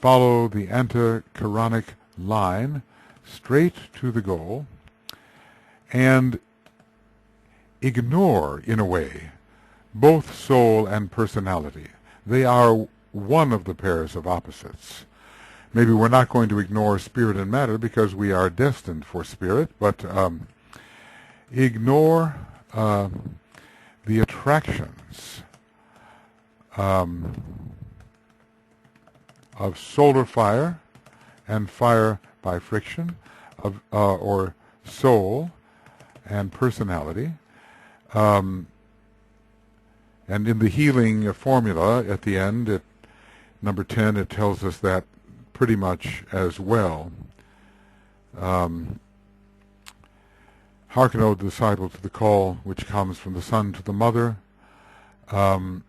A: Follow the antichironic line straight to the goal, and ignore, in a way, both soul and personality. They are one of the pairs of opposites. Maybe we're not going to ignore spirit and matter because we are destined for spirit, but ignore the attractions of solar fire and fire by friction, or soul and personality. And in the healing formula at the end, at number 10, it tells us that pretty much as well. Hearken, O disciple, to the call which comes from the Son to the Mother. The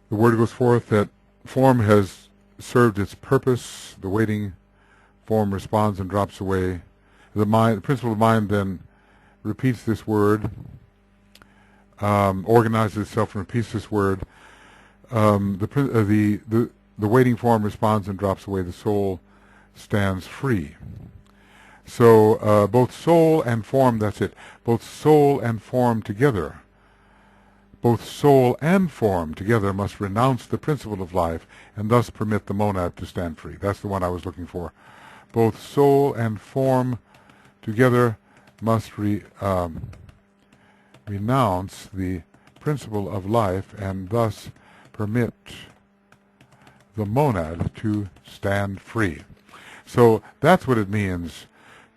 A: word goes forth that form has served its purpose. The waiting form responds and drops away. The principle of mind then repeats this word, organizes itself and repeats this word. The waiting form responds and drops away. The soul stands free. So both soul and form, that's it. Both soul and form together. Both soul and form together must renounce the principle of life and thus permit the monad to stand free. That's the one I was looking for. Both soul and form together must renounce the principle of life and thus permit the monad to stand free. So that's what it means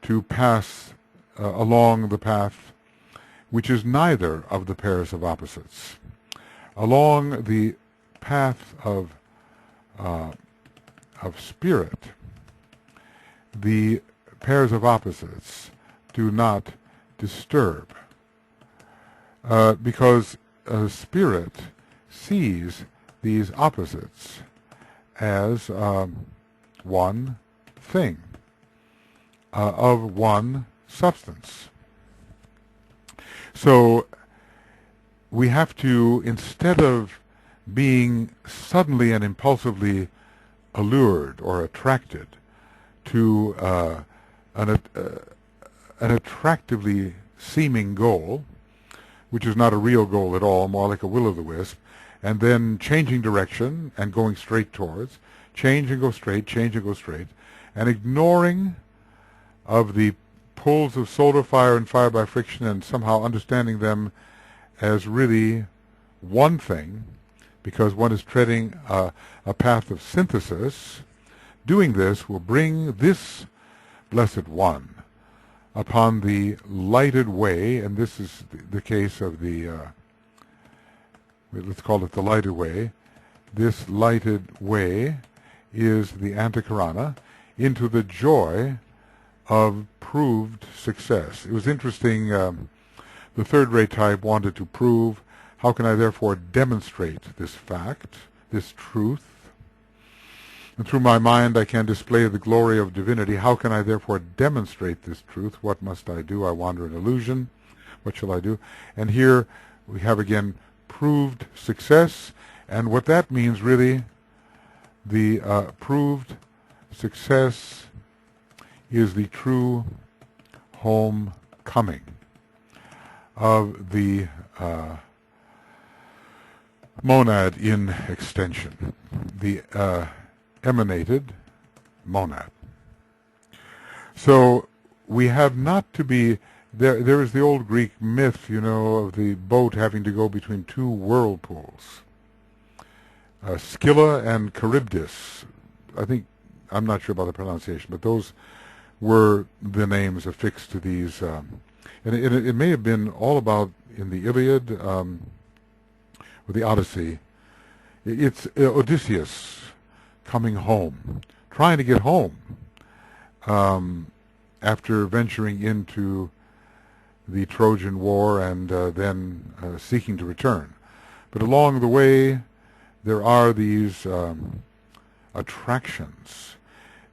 A: to pass along the path which is neither of the pairs of opposites. Along the path of spirit, the pairs of opposites do not disturb, because spirit sees these opposites as one thing, of one substance. So we have to, instead of being suddenly and impulsively allured or attracted to an attractively seeming goal, which is not a real goal at all, more like a will-o'-the-wisp, and then changing direction and going straight towards, change and go straight, change and go straight, and ignoring of the pulls of solar fire and fire by friction and somehow understanding them as really one thing, because one is treading a path of synthesis. Doing this will bring this Blessed One upon the lighted way, and this is the case of the, let's call it the lighted way. This lighted way is the antikarana, into the joy of proved success. It was interesting, the third-rate type wanted to prove, how can I therefore demonstrate this fact, this truth? And through my mind I can display the glory of divinity. How can I therefore demonstrate this truth? What must I do? I wander in illusion. What shall I do? And here we have again proved success, and what that means really, the proved success is the true homecoming of the monad in extension, the emanated monad. So we have not to be there. There is the old Greek myth, of the boat having to go between two whirlpools, Scylla and Charybdis. I'm not sure about the pronunciation, but those were the names affixed to these. And it may have been all about in the Iliad or the Odyssey. It's Odysseus coming home, trying to get home after venturing into the Trojan War and then seeking to return. But along the way, there are these attractions.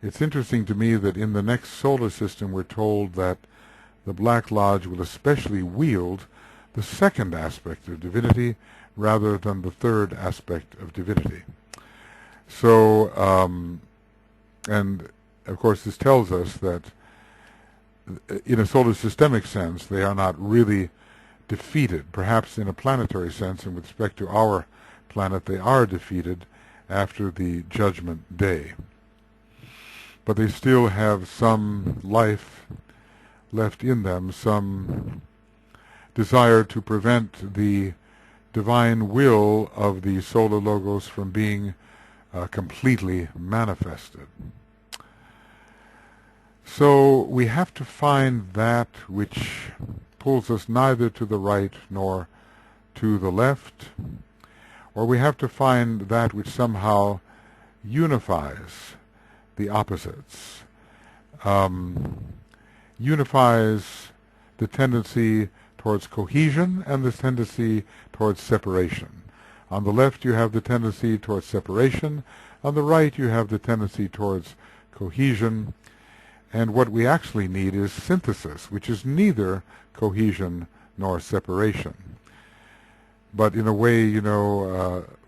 A: It's interesting to me that in the next solar system we're told that the Black Lodge will especially wield the second aspect of divinity rather than the third aspect of divinity. So, and of course this tells us that in a solar systemic sense they are not really defeated. Perhaps in a planetary sense, and with respect to our planet, they are defeated after the Judgment Day. But they still have some life left in them, some desire to prevent the divine will of the solar logos from being completely manifested. So we have to find that which pulls us neither to the right nor to the left, or we have to find that which somehow unifies the opposites, unifies the tendency towards cohesion and the tendency towards separation. On the left you have the tendency towards separation, on the right you have the tendency towards cohesion, and what we actually need is synthesis, which is neither cohesion nor separation. But in a way,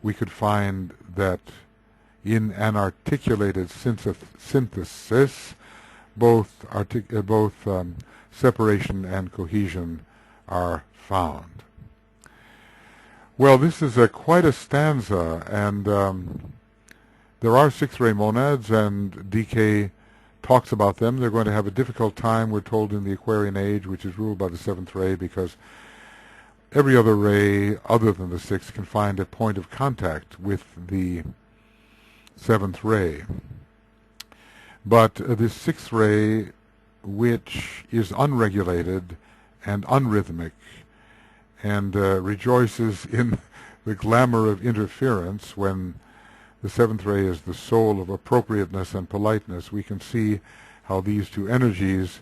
A: we could find that in an articulated synthesis, both separation and cohesion are found. Well, this is quite a stanza, and there are six-ray monads, and DK talks about them. They're going to have a difficult time, we're told, in the Aquarian age, which is ruled by the seventh ray, because every other ray other than the sixth can find a point of contact with the seventh ray. But this sixth ray, which is unregulated and unrhythmic and rejoices in the glamour of interference, when the seventh ray is the soul of appropriateness and politeness, we can see how these two energies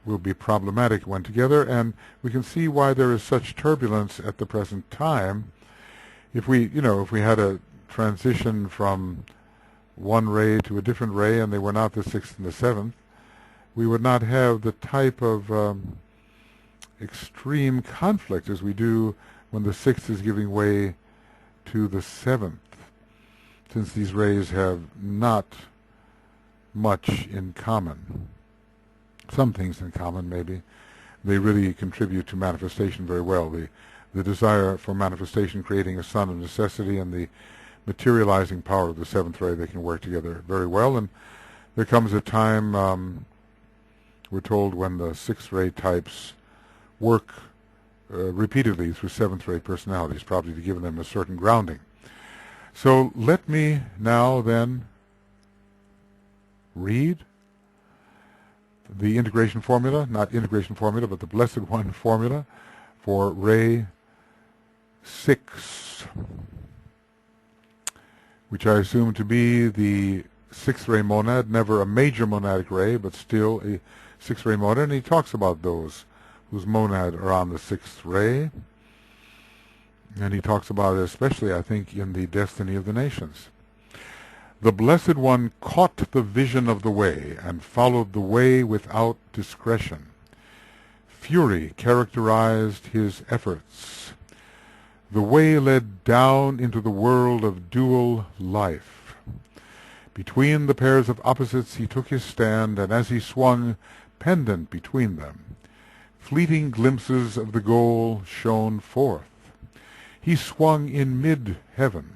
A: will be problematic when together, and we can see why there is such turbulence at the present time. If we had a transition from one ray to a different ray and they were not the sixth and the seventh, we would not have the type of extreme conflict as we do when the sixth is giving way to the seventh, since these rays have not much in common. Some things in common, maybe. They really contribute to manifestation very well. The desire for manifestation, creating a sun of necessity, and the materializing power of the seventh ray, they can work together very well. And there comes a time, we're told, when the sixth ray types work repeatedly through seventh ray personalities, probably to give them a certain grounding. So let me now then read the integration formula, not integration formula, but the Blessed One formula for ray 6, which I assume to be the sixth ray monad, never a major monadic ray, but still a sixth ray monad, and he talks about those whose monad are on the sixth ray, and he talks about it especially, I think, in the Destiny of the Nations. The Blessed One caught the vision of the way and followed the way without discretion. Fury characterized his efforts. The way led down into the world of dual life. Between the pairs of opposites he took his stand, and as he swung pendent between them, Fleeting glimpses of the goal shone forth. He swung in mid-heaven.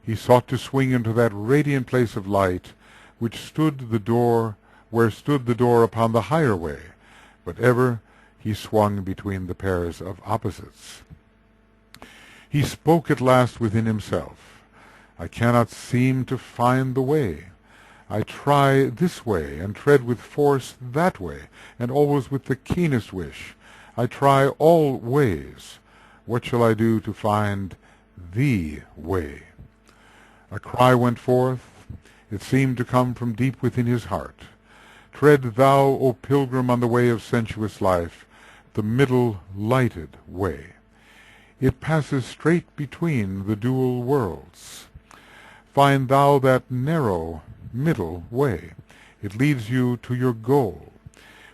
A: He sought to swing into that radiant place of light which stood the door, where stood the door upon the higher way, but ever he swung between the pairs of opposites. He spoke at last within himself. I cannot seem to find the way. I try this way, and tread with force that way, and always with the keenest wish. I try all ways. What shall I do to find the way? A cry went forth. It seemed to come from deep within his heart. Tread thou, O pilgrim, on the way of sensuous life, the middle lighted way. It passes straight between the dual worlds. Find thou that narrow middle way. It leads you to your goal.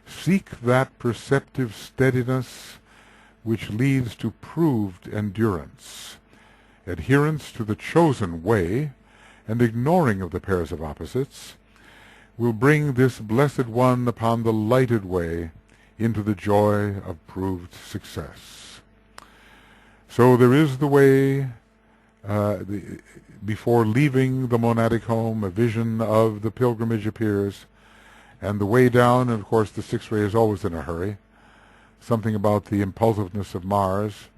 A: Seek that perceptive steadiness which leads to proved endurance. Adherence to the chosen way and ignoring of the pairs of opposites will bring this Blessed One upon the lighted way into the joy of proved success. So there is the way. Before leaving the monadic home, a vision of the pilgrimage appears, and the way down, and of course the sixth ray is always in a hurry. Something about the impulsiveness of Mars.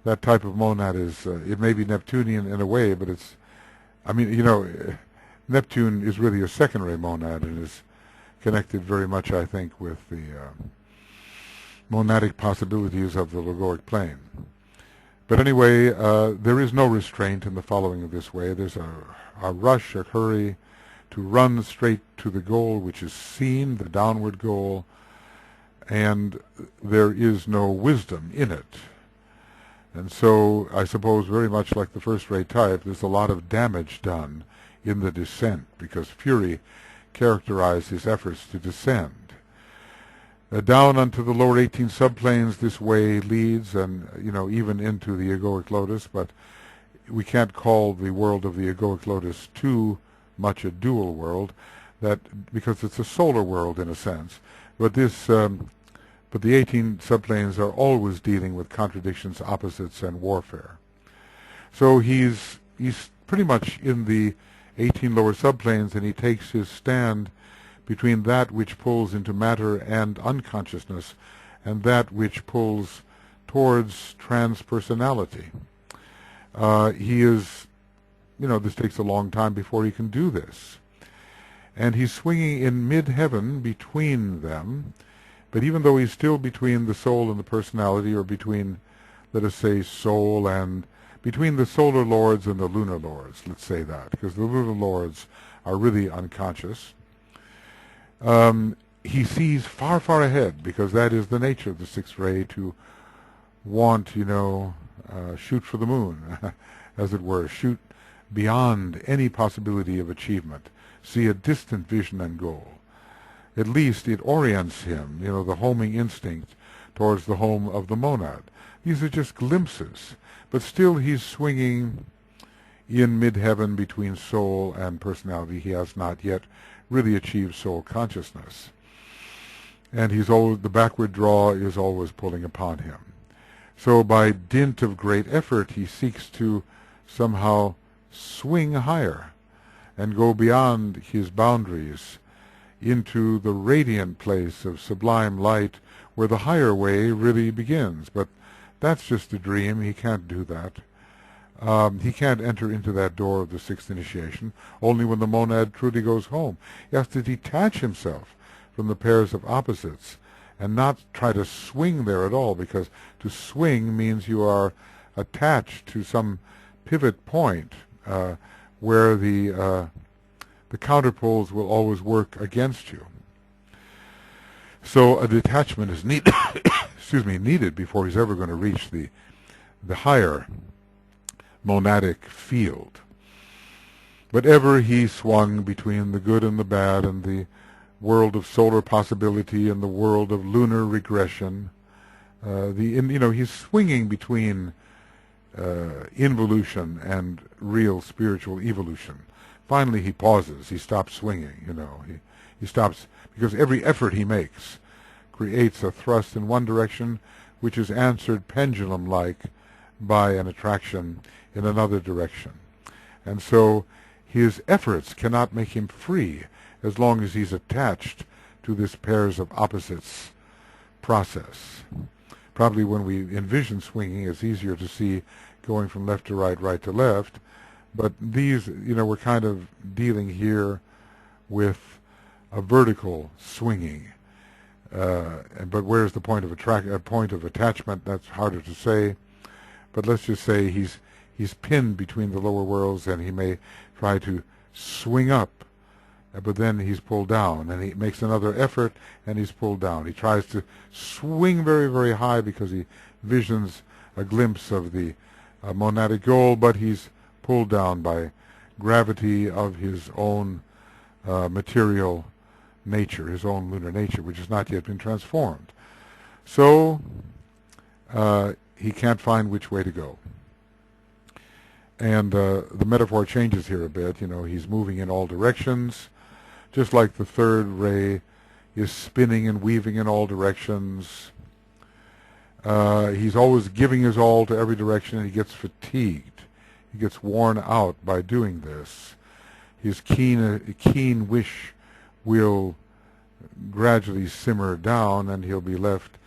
A: That type of monad is, it may be Neptunian in a way, but it's, Neptune is really a second ray monad and is connected very much, I think, with the monadic possibilities of the logoic plane. But anyway, there is no restraint in the following of this way. There's a rush, a hurry to run straight to the goal which is seen, the downward goal, and there is no wisdom in it. And so I suppose very much like the first ray type, there's a lot of damage done in the descent because fury characterized his efforts to descend. Down unto the lower 18 subplanes this way leads, and even into the egoic lotus, but we can't call the world of the egoic lotus too much a dual world, that because it's a solar world in a sense. But the 18 subplanes are always dealing with contradictions, opposites, and warfare. So he's pretty much in the 18 lower subplanes, and he takes his stand between that which pulls into matter and unconsciousness and that which pulls towards transpersonality. He is, this takes a long time before he can do this. And he's swinging in mid-heaven between them, but even though he's still between the soul and the personality, or between, let us say, soul and, between the solar lords and the lunar lords, let's say that, because the lunar lords are really unconscious. He sees far, far ahead, because that is the nature of the sixth ray, to want, shoot for the moon, as it were, shoot beyond any possibility of achievement, see a distant vision and goal. At least it orients him, the homing instinct towards the home of the monad. These are just glimpses, but still he's swinging in mid-heaven between soul and personality. He has not yet really achieved soul consciousness. And the backward draw is always pulling upon him. So by dint of great effort, he seeks to somehow swing higher and go beyond his boundaries into the radiant place of sublime light where the higher way really begins. But that's just a dream. He can't do that. He can't enter into that door of the sixth initiation only when the monad truly goes home. He has to detach himself from the pairs of opposites and not try to swing there at all, because to swing means you are attached to some pivot point where the counterpoles will always work against you. So a detachment is needed before he's ever going to reach the higher monadic field. But ever he swung between the good and the bad, and the world of solar possibility and the world of lunar regression. He's swinging between involution and real spiritual evolution. Finally he pauses. He stops swinging. He stops, because every effort he makes creates a thrust in one direction which is answered pendulum-like by an attraction in another direction. And so his efforts cannot make him free as long as he's attached to this pairs of opposites process. Probably when we envision swinging, it's easier to see going from left to right, right to left. But these, we're kind of dealing here with a vertical swinging. But where's the point of attachment? That's harder to say. But let's just say he's pinned between the lower worlds, and he may try to swing up, but then he's pulled down, and he makes another effort, and he's pulled down. He tries to swing very, very high because he visions a glimpse of the monadic goal, but he's pulled down by gravity of his own material nature, his own lunar nature, which has not yet been transformed. So he can't find which way to go. And the metaphor changes here a bit. He's moving in all directions, just like the third ray is spinning and weaving in all directions. He's always giving his all to every direction, and he gets fatigued. He gets worn out by doing this. His keen wish will gradually simmer down, and he'll be left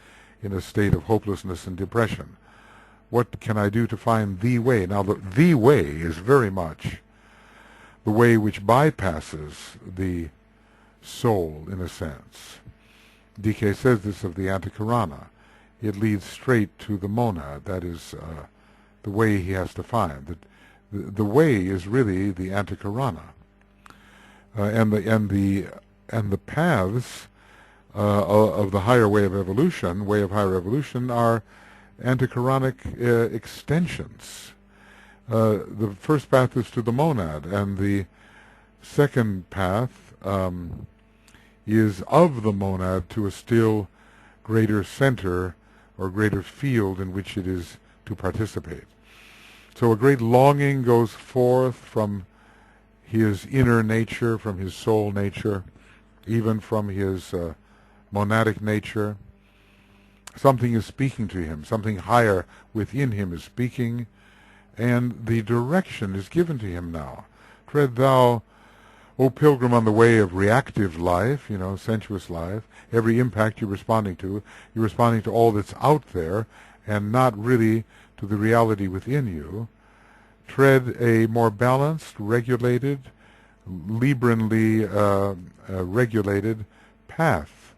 A: in a state of hopelessness and depression. What can I do to find the way? Now, the way is very much the way which bypasses the soul, in a sense. DK says this of the Antakarana. It leads straight to the monad. That is the way he has to find. The way is really the Antakarana. And the paths of the higher way of higher evolution, are antichoronic extensions. The first path is to the monad, and the second path is of the monad to a still greater center or greater field in which it is to participate. So a great longing goes forth from his inner nature, from his soul nature, even from his monadic nature. Something is speaking to him, something higher within him is speaking, and the direction is given to him now. Tread thou, O pilgrim, on the way of reactive life, sensuous life. Every impact you're responding to all that's out there, and not really to the reality within you. Tread a more balanced, regulated, Libranly regulated path,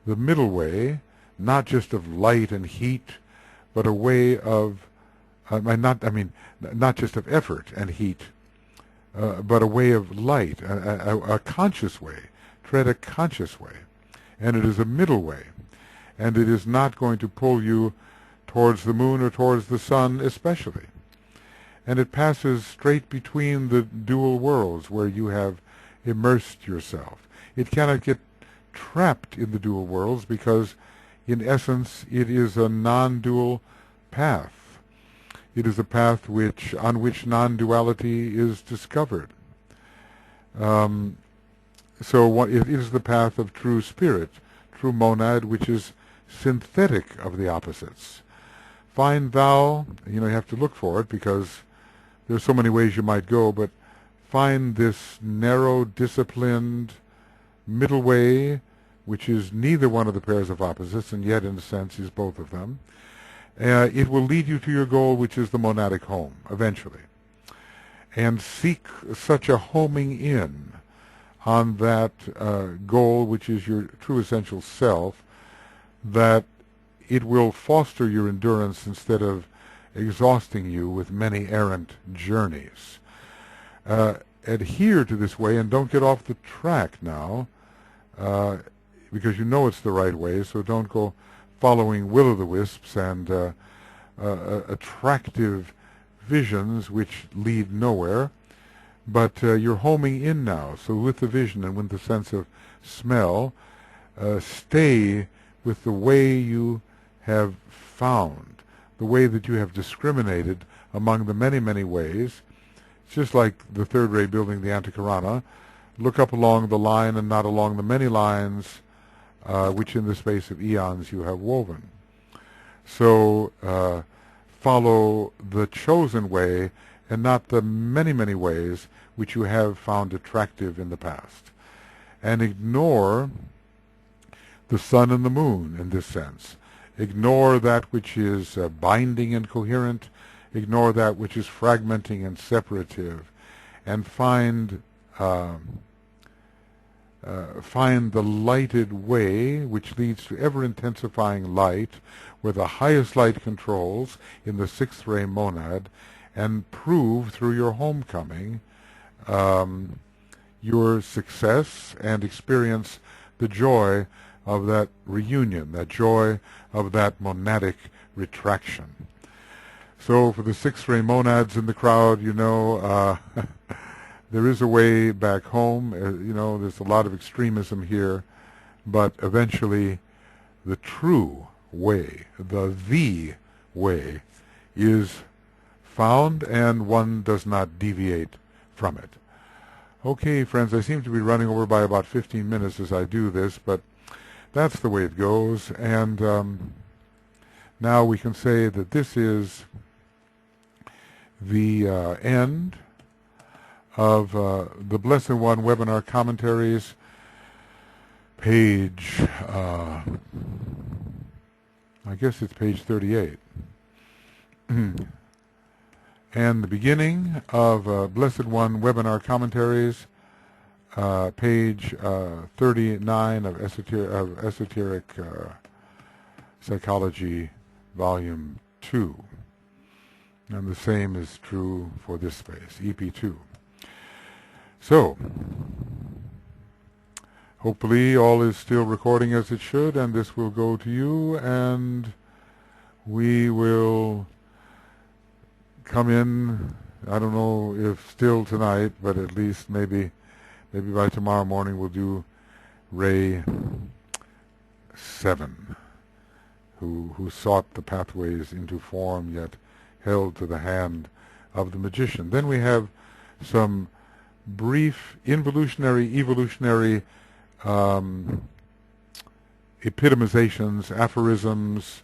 A: the middle way, not just of light and heat, but a way of, not just of effort and heat, but a way of light, a conscious way. Tread a conscious way. And it is a middle way. And it is not going to pull you towards the moon or towards the sun especially. And it passes straight between the dual worlds where you have immersed yourself. It cannot get trapped in the dual worlds because, in essence, it is a non-dual path. It is a path on which non-duality is discovered. So it is the path of true spirit, true monad, which is synthetic of the opposites. Find thou, you have to look for it because there's so many ways you might go, but find this narrow, disciplined middle way, which is neither one of the pairs of opposites, and yet, in a sense, is both of them. It will lead you to your goal, which is the monadic home, eventually. And seek such a homing in on that goal, which is your true essential self, that it will foster your endurance instead of exhausting you with many errant journeys. Adhere to this way and don't get off the track now, because you know it's the right way, so don't go following will-o'-the-wisps and attractive visions which lead nowhere. But you're homing in now, so with the vision and with the sense of smell, stay with the way you have found, the way that you have discriminated among the many, many ways. It's just like the third ray building the Antakarana. Look up along the line and not along the many lines which in the space of eons you have woven. So follow the chosen way and not the many, many ways which you have found attractive in the past. And ignore the sun and the moon in this sense. Ignore that which is binding and coherent. Ignore that which is fragmenting and separative. And find the lighted way which leads to ever-intensifying light, where the highest light controls in the sixth ray monad, and prove through your homecoming your success and experience the joy of that reunion, that joy of that monadic retraction. So for the sixth ray monads in the crowd, you know, there is a way back home. You know, there's a lot of extremism here, but eventually the true way, the way, is found, and one does not deviate from it. Okay, friends, I seem to be running over by about 15 minutes as I do this, but that's the way it goes. And now we can say that this is the end of the Blessed One webinar commentaries, page, I guess it's page 38. And the beginning of Blessed One webinar commentaries, page 39 of Esoteric Psychology, Volume 2. And the same is true for this space, EP2. So, hopefully all is still recording as it should, and this will go to you, and we will come in, I don't know if still tonight, but at least maybe by tomorrow morning we'll do Ray 7, who sought the pathways into form, yet held to the hand of the magician. Then we have some brief evolutionary epitomizations, aphorisms,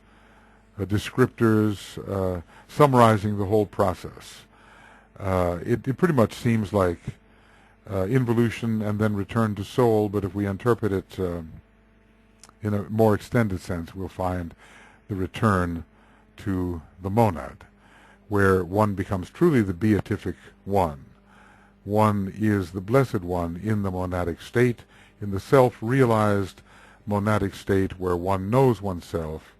A: descriptors, summarizing the whole process. It pretty much seems like involution and then return to soul, but if we interpret it in a more extended sense, we'll find the return to the monad, where one becomes truly the beatific one. One is the Blessed One in the monadic state, in the self-realized monadic state where one knows oneself,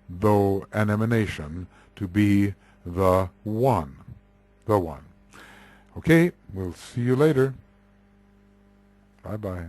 A: though an emanation, to be the One. The One. Okay, we'll see you later. Bye-bye.